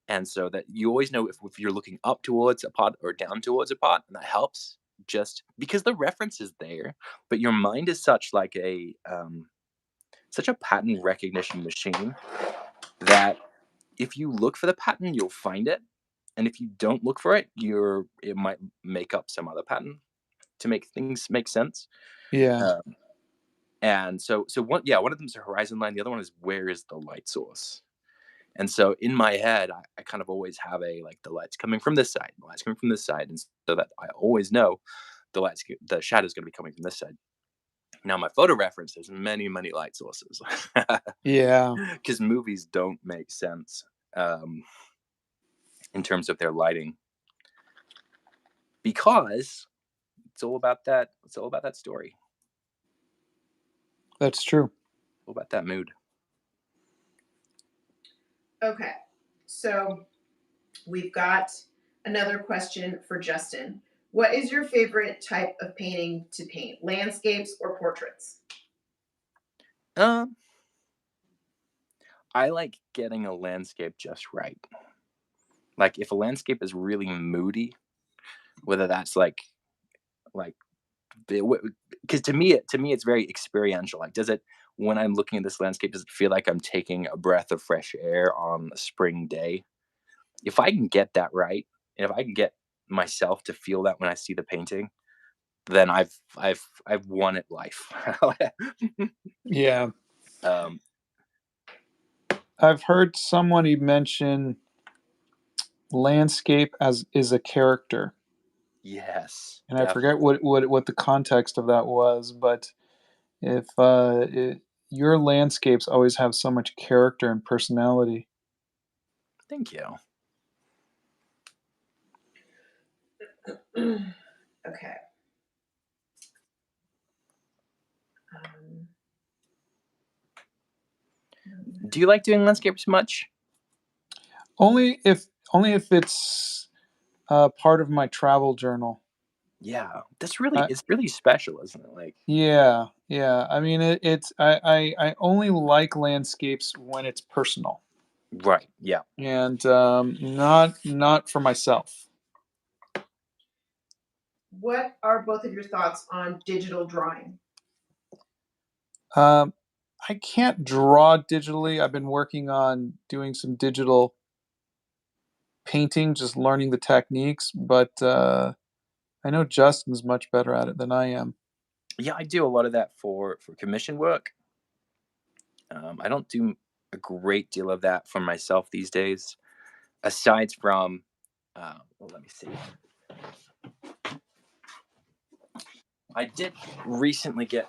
And so that you always know if you're looking up towards a pot or down towards a pot, and that helps just because the reference is there, but your mind is such a pattern recognition machine that if you look for the pattern, you'll find it. And if you don't look for it, it might make up some other pattern to make things make sense. Yeah. And so one of them is a horizon line. The other one is where is the light source? And so in my head, I kind of always have the light's coming from this side, the light's coming from this side, and so that I always know the shadow's going to be coming from this side. Now my photo reference, there's many light sources. Yeah. Because movies don't make sense in terms of their lighting, because it's all about that. It's all about that story. That's true. All about that mood. Okay, so we've got another question for Justin. What is your favorite type of painting to paint? Landscapes or portraits? Um, I like getting a landscape just right. Like if a landscape is really moody, whether that's because to me it's very experiential. Like, does it, when I'm looking at this landscape, does it feel like I'm taking a breath of fresh air on a spring day? If I can get that right, and if I can get myself to feel that when I see the painting, then I've won at life. Yeah. um, I've heard somebody mention landscape as is a character, yes, and I forget definitely. what the context of that was, but if your landscapes always have so much character and personality. Thank you. Okay. Do you like doing landscapes much? Only if it's part of my travel journal. Yeah, I, it's really special, isn't it? Like, yeah, yeah. I mean, it's I only like landscapes when it's personal right, yeah. and not for myself. What are both of your thoughts on digital drawing? Um, I can't draw digitally. I've been working on doing some digital painting, just learning the techniques, but I know Justin's much better at it than I am. Yeah, I do a lot of that for commission work. I don't do a great deal of that for myself these days, aside from, well, let me see. I did recently get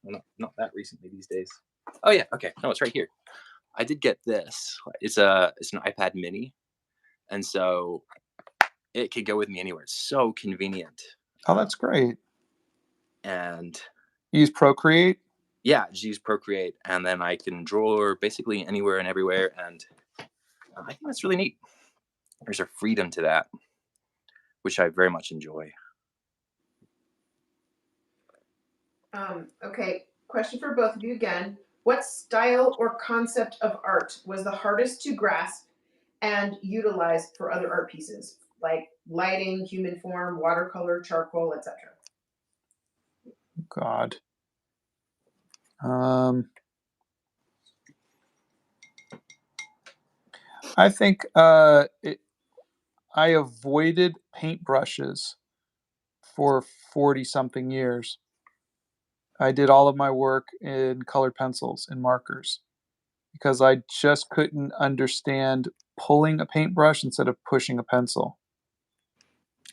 well, not that recently these days. Oh yeah, okay, no, it's right here. I did get this. It's an iPad Mini, and so it could go with me anywhere. It's so convenient. Oh, that's great. And You use Procreate? yeah, just use Procreate, and then I can draw basically anywhere and everywhere, and I think that's really neat. There's a freedom to that, which I very much enjoy. Okay, question for both of you again. What style or concept of art was the hardest to grasp and utilize for other art pieces, like lighting, human form, watercolor, charcoal, etc.? God. I think I avoided paintbrushes for 40 something years. I did all of my work in colored pencils and markers because I just couldn't understand pulling a paintbrush instead of pushing a pencil.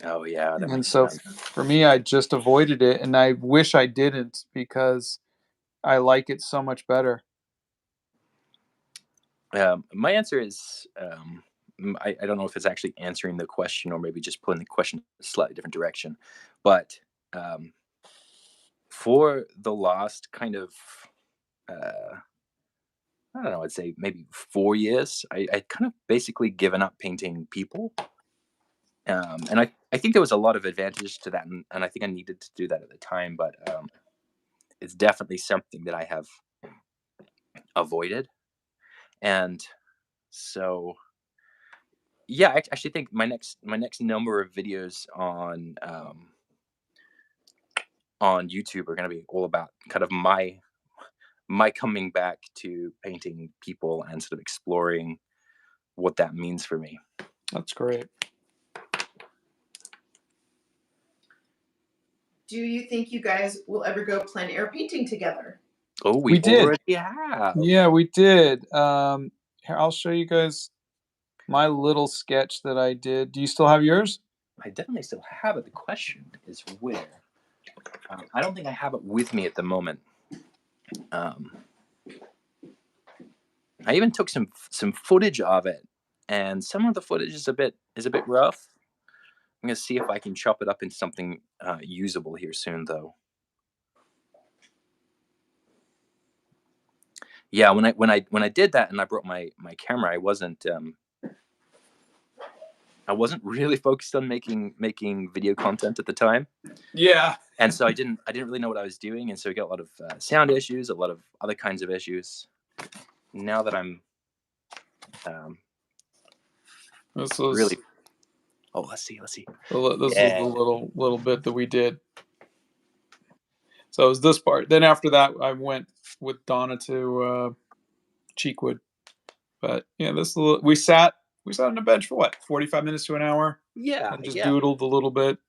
Oh yeah, that And makes so sense. for me, I just avoided it, and I wish I didn't because I like it so much better. My answer is I don't know if it's actually answering the question or maybe just pulling the question in a slightly different direction, but for the last kind of I don't know, I'd say maybe 4 years, I kind of basically given up painting people. And I think there was a lot of advantage to that, and I think I needed to do that at the time, but it's definitely something that I have avoided. And so, yeah, I actually think my next number of videos on YouTube are going to be all about kind of my coming back to painting people and sort of exploring what that means for me. That's great. Do you think you guys will ever go plein air painting together? Oh, We we did. already have. Yeah, we did. Here, I'll show you guys my little sketch that I did. Do you still have yours? I definitely still have it. The question is where. I don't think I have it with me at the moment. I even took some footage of it, and some of the footage is a bit rough. I'm gonna see if I can chop it up into something usable here soon, though. Yeah, when I did that and I brought my camera, I wasn't really focused on making video content at the time. Yeah. And so I didn't really know what I was doing, and so I got a lot of sound issues, a lot of other kinds of issues. Now that I'm This was really, oh, let's see. this Yeah. was the little bit that we did. So it was this part. Then after that, I went with Donna to Cheekwood. But yeah, we sat on the bench for what, 45 minutes to an hour, Yeah, and just yeah. doodled a little bit.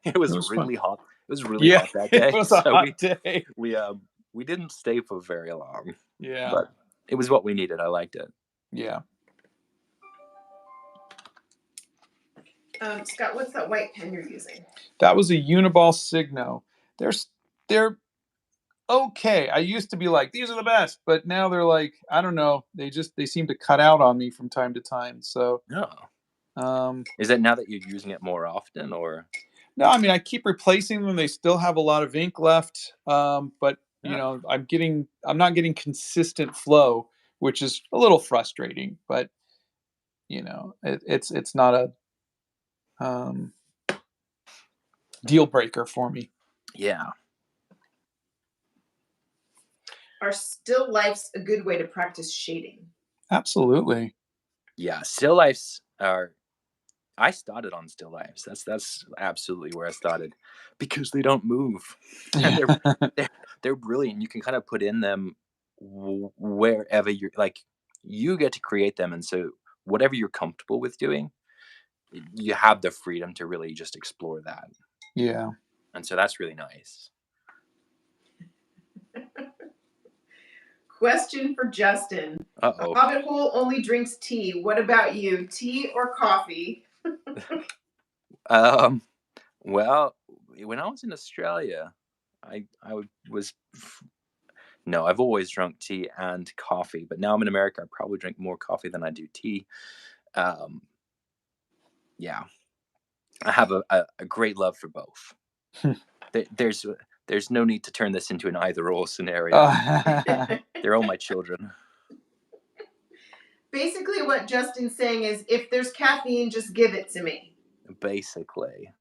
It was was fun. really hot. It was really Yeah, hot that it day. was a So hot day. we didn't stay for very long, Yeah, but it was what we needed. I liked it. yeah. Scott, what's that white pen you're using? That was a Uniball Signo. They're okay. I used to be like, these are the best, but now they're like, I don't know. They seem to cut out on me from time to time. So, No. um, Is that now that you're using it more often, or? no, I mean, I keep replacing them. They still have a lot of ink left, but you know, I'm not getting consistent flow, which is a little frustrating. But you know, it's not a deal breaker for me. Yeah. Are still lifes a good way to practice shading? Absolutely. Yeah. Still lifes are. I started on still lifes. That's absolutely where I started, because they don't move, and they're brilliant. You can kind of put in them wherever you're like. You get to create them, and so whatever you're comfortable with doing, you have the freedom to really just explore that. Yeah. And so that's really nice. Question for Justin. Uh-oh. A Hobbit hole only drinks tea. What about you? Tea or coffee? Well, when I was in Australia, I was no, I've always drunk tea and coffee, but now I'm in America, I probably drink more coffee than I do tea. Um, yeah, I have a great love for both. There's no need to turn this into an either or scenario. They're all my children. Basically, what Justin's saying is, if there's caffeine, just give it to me. Basically,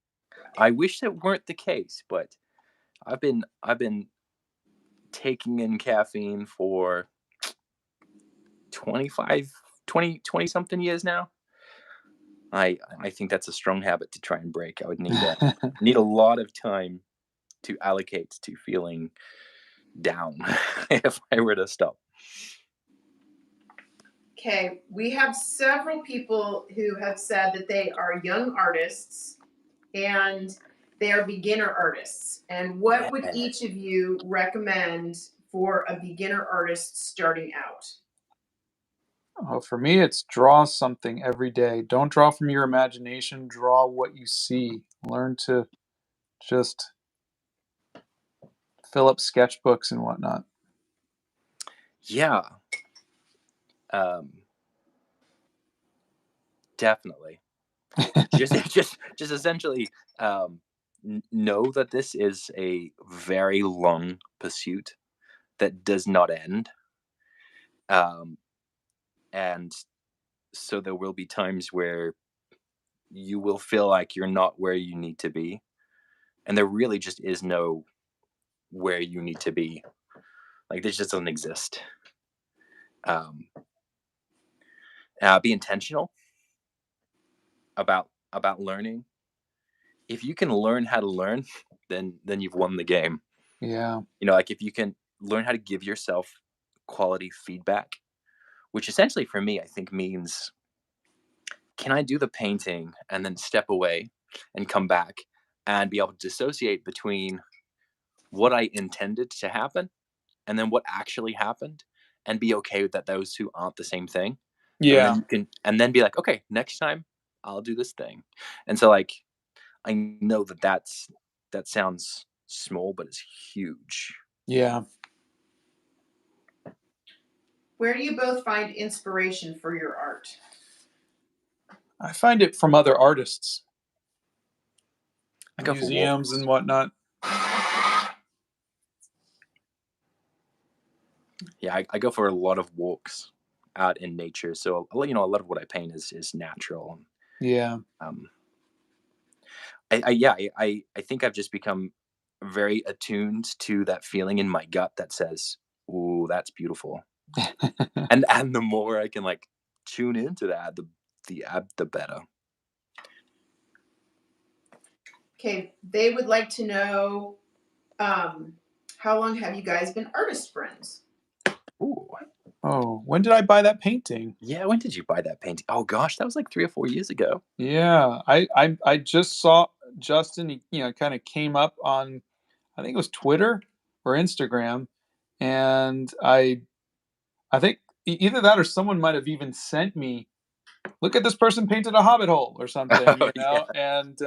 I wish that weren't the case, but I've been taking in caffeine for 20 something years now. I think that's a strong habit to try and break. I would need a lot of time to allocate to feeling down if I were to stop. Okay, we have several people who have said that they are young artists and they are beginner artists. And what would each of you recommend for a beginner artist starting out? Oh, for me, it's draw something every day. Don't draw from your imagination. Draw what you see. Learn to just fill up sketchbooks and whatnot. Yeah. Definitely. just essentially know that this is a very long pursuit that does not end. And so there will be times where you will feel like you're not where you need to be. And there really just is no where you need to be. Like, this just doesn't exist. Be intentional about learning. If you can learn how to learn, then you've won the game. Yeah. Like, if you can learn how to give yourself quality feedback, which essentially for me, I think means, can I do the painting and then step away and come back and be able to dissociate between what I intended to happen and then what actually happened, and be okay with that those two aren't the same thing. And then Yeah. you can, and then be like, okay, next time I'll do this thing. And so, like, I know that sounds small, but it's huge. Yeah. Where do you both find inspiration for your art? I find it from other artists, I go for museums walks. and whatnot. Yeah, I go for a lot of walks out in nature. So, a lot of what I paint is natural. Yeah. I think I've just become very attuned to that feeling in my gut that says, "Ooh, that's beautiful." and the more I can, like, tune into that, the better. Okay, they would like to know, how long have you guys been artist friends? Ooh. Oh, when did I buy that painting? Yeah, when did you buy that painting? Oh gosh, that was like 3 or 4 years ago. Yeah, I just saw Justin. He kind of came up on, I think it was Twitter or Instagram, and I think either that or someone might have even sent me, look at this person painted a hobbit hole or something, Oh, yeah. And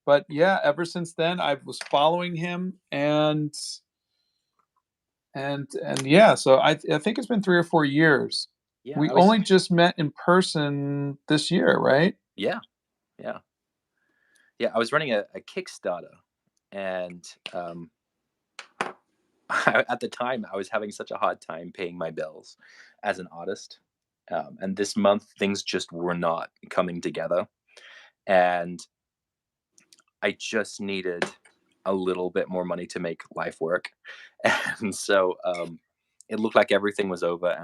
but yeah, ever since then I was following him, and yeah, so I think it's been 3 or 4 years. Yeah, We only just met in person this year, right? yeah, yeah. Yeah, I was running a Kickstarter, and at the time, I was having such a hard time paying my bills as an artist. And this month, things just were not coming together. And I just needed a little bit more money to make life work. And so it looked like everything was over.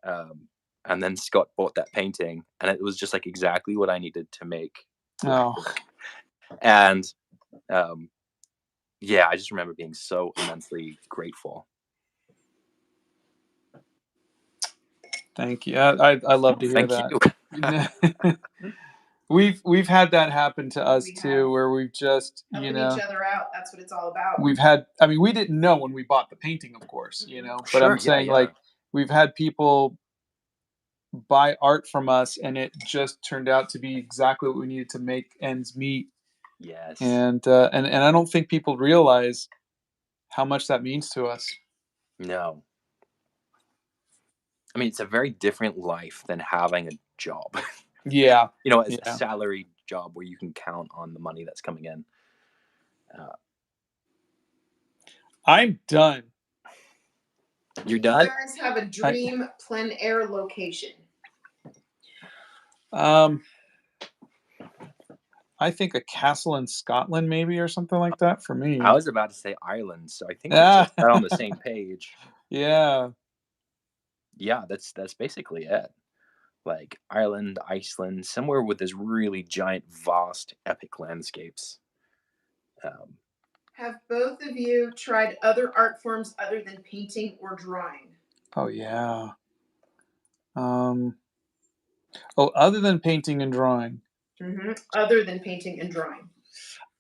Um, and then Scott bought that painting, and it was just like exactly what I needed to make life Oh, work. And um, yeah, I just remember being so immensely grateful. Thank you. I love to hear Thank that. We've had that happen to us We too, have. where we've just, Helping each other out. That's what it's all about. we've had, I mean, we didn't know when we bought the painting, of course, but Sure. I'm Yeah. saying Yeah. like we've had people buy art from us and it just turned out to be exactly what we needed to make ends meet. Yes. And I don't think people realize how much that means to us. No. I mean, it's a very different life than having a job. Yeah. As a Yeah. salaried job where you can count on the money that's coming in. I'm done. You're You done? guys have a dream plein air location. I think a castle in Scotland, maybe, or something like that for me. I was about to say Ireland, so I think we're just not on the same page. Yeah. Yeah, that's basically it. Like Ireland, Iceland, somewhere with this really giant, vast, epic landscapes. Have both of you tried other art forms other than painting or drawing? Oh yeah. Other than painting and drawing, Other than painting and drawing.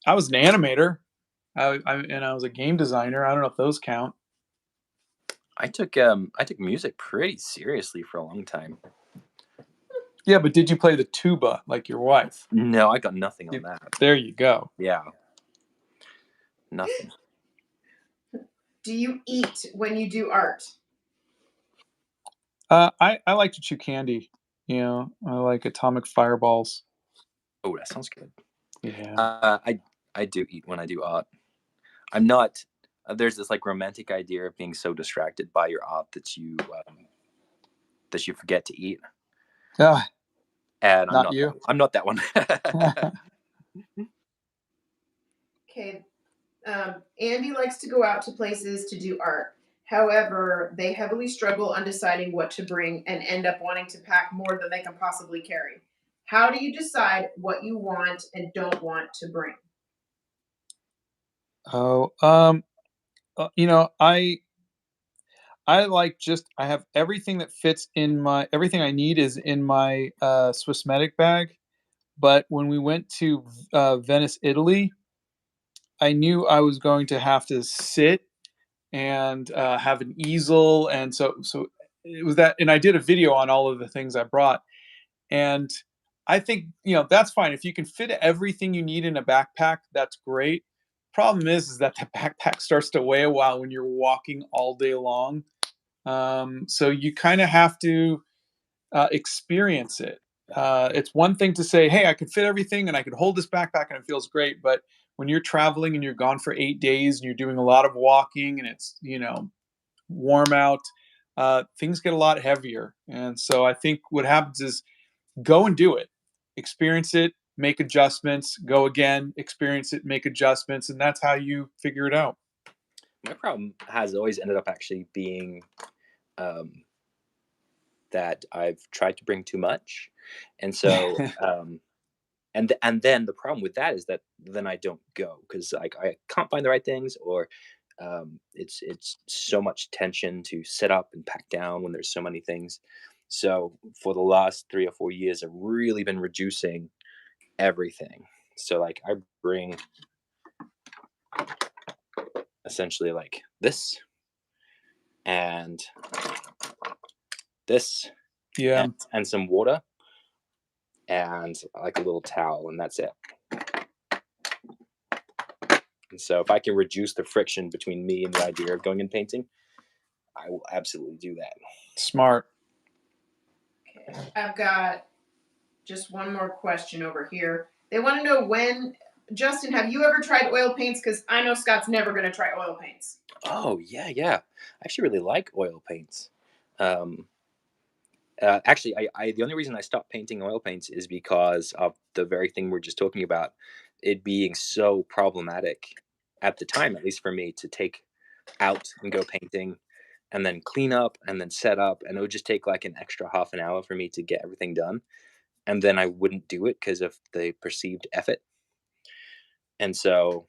I was an animator. And I was a game designer. I don't know if those count. I took music pretty seriously for a long time. Yeah, but did you play the tuba like your wife? No, I got nothing on that. There you go. Yeah. Nothing. Do you eat when you do art? I like to chew candy. I like atomic fireballs. Oh, that sounds good. Yeah. I do eat when I do art. I'm not. There's this like romantic idea of being so distracted by your art that you forget to eat. And not you. I'm not that one. Okay. Andy likes to go out to places to do art. However, they heavily struggle on deciding what to bring and end up wanting to pack more than they can possibly carry. How do you decide what you want and don't want to bring? Oh, I like I have everything that fits in everything I need is in my Swissmetic bag. But when we went to Venice, Italy, I knew I was going to have to sit and have an easel, and so it was that. And I did a video on all of the things I brought, and I think that's fine if you can fit everything you need in a backpack. That's great. Problem is that the backpack starts to weigh a while when you're walking all day long. So you kind of have to experience it. It's one thing to say, "Hey, I could fit everything and I could hold this backpack and it feels great," but when you're traveling and you're gone for 8 days and you're doing a lot of walking and it's warm out, things get a lot heavier. And so I think what happens is go and do it, experience it, make adjustments, go again, experience it, make adjustments, and that's how you figure it out. My problem has always ended up actually being that I've tried to bring too much, and so and then the problem with that is that then I don't go because like I can't find the right things, or it's so much tension to set up and pack down when there's so many things. So for the last 3 or 4 years, I've really been reducing everything. So like I bring essentially like this and this Yeah. and some water and like a little towel, and that's it. And so if I can reduce the friction between me and the idea of going and painting, I will absolutely do that. Smart. Okay. I've got just one more question over here. They want to know when, Justin, have you ever tried oil paints? Because I know Scott's never going to try oil paints. Oh, yeah, yeah. I actually really like oil paints. Actually, I the only reason I stopped painting oil paints is because of the very thing we're just talking about, it being so problematic at the time, at least for me, to take out and go painting and then clean up and then set up. And it would just take like an extra half an hour for me to get everything done. And then I wouldn't do it because of the perceived effort. And so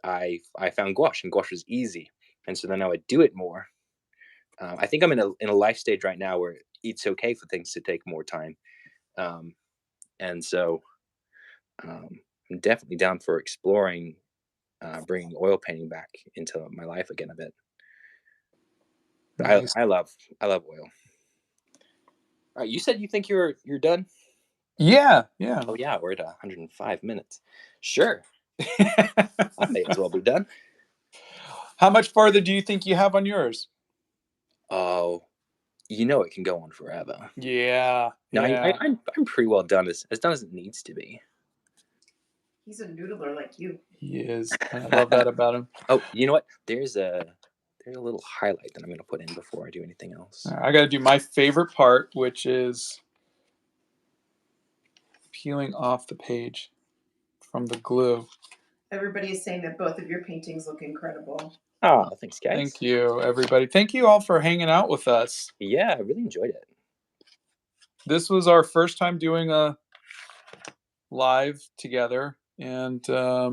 I found gouache, and gouache was easy. And so then I would do it more. I think I'm in a life stage right now where it's okay for things to take more time. And so I'm definitely down for exploring bringing oil painting back into my life again a bit. But Nice. I love oil. All right, you said you think you're done? Yeah. Oh yeah, we're at 105 minutes. Sure, I may as well be done. How much farther do you think you have on yours? Oh, you know it can go on forever. Yeah. No, Yeah. I'm pretty well done as done as it needs to be. He's a noodler like you. He is. I love that about him. Oh, you know what? There's a little highlight that I'm gonna put in before I do anything else. All right, I got to do my favorite part, which is peeling off the page from the glue. Everybody is saying that both of your paintings look incredible. Oh, thanks, guys. Thank you, everybody. Thank you all for hanging out with us. Yeah, I really enjoyed it. This was our first time doing a live together, and I'd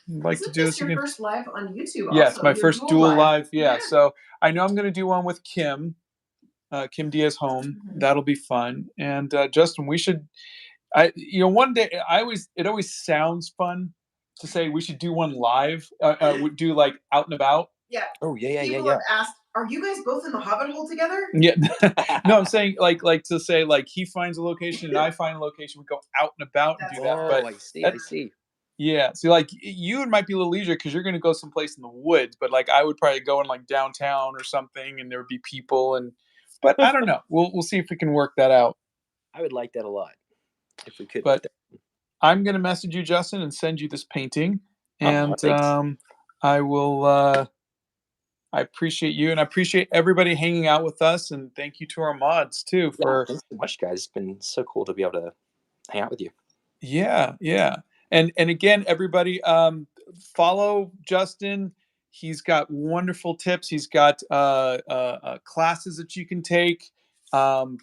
like to Isn't do this this your again. first live on YouTube? Yes, Also, my your first dual live. Yeah, Yeah. so I know I'm going to do one with Kim, Kim Diaz Home. Mhm. That'll be fun. And Justin, we should. One day it always sounds fun to say we should do one live. We do like out and about. Yeah. Oh yeah. People have asked, "Are you guys both in the Hobbit hole together?" Yeah, no, I'm saying like to say like he finds a location and I find a location. We go out and about and do that. Oh, But I see. that- I see. yeah, so like you might be a little easier because you're going to go someplace in the woods. But like I would probably go in like downtown or something, and there would be people. But I don't know. We'll see if we can work that out. I would like that a lot if we could. But I'm going to message you, Justin, and send you this painting. And thanks. I will. I appreciate you, and I appreciate everybody hanging out with us. And thank you to our mods too for. Thanks so much, guys. It's been so cool to be able to hang out with you. Yeah. And again, everybody, follow Justin. He's got wonderful tips. He's got classes that you can take,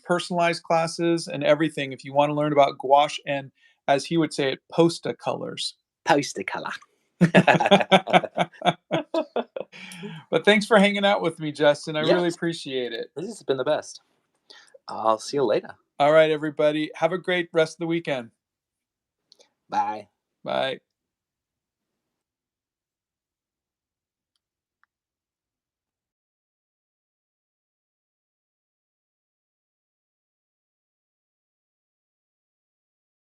personalized classes, and everything. If you want to learn about gouache and, as he would say it, posta colors. Poster color. But thanks for hanging out with me, Justin. I really Yes. appreciate it. This has been the best. I'll see you later. All right, everybody. Have a great rest of the weekend. Bye. Bye.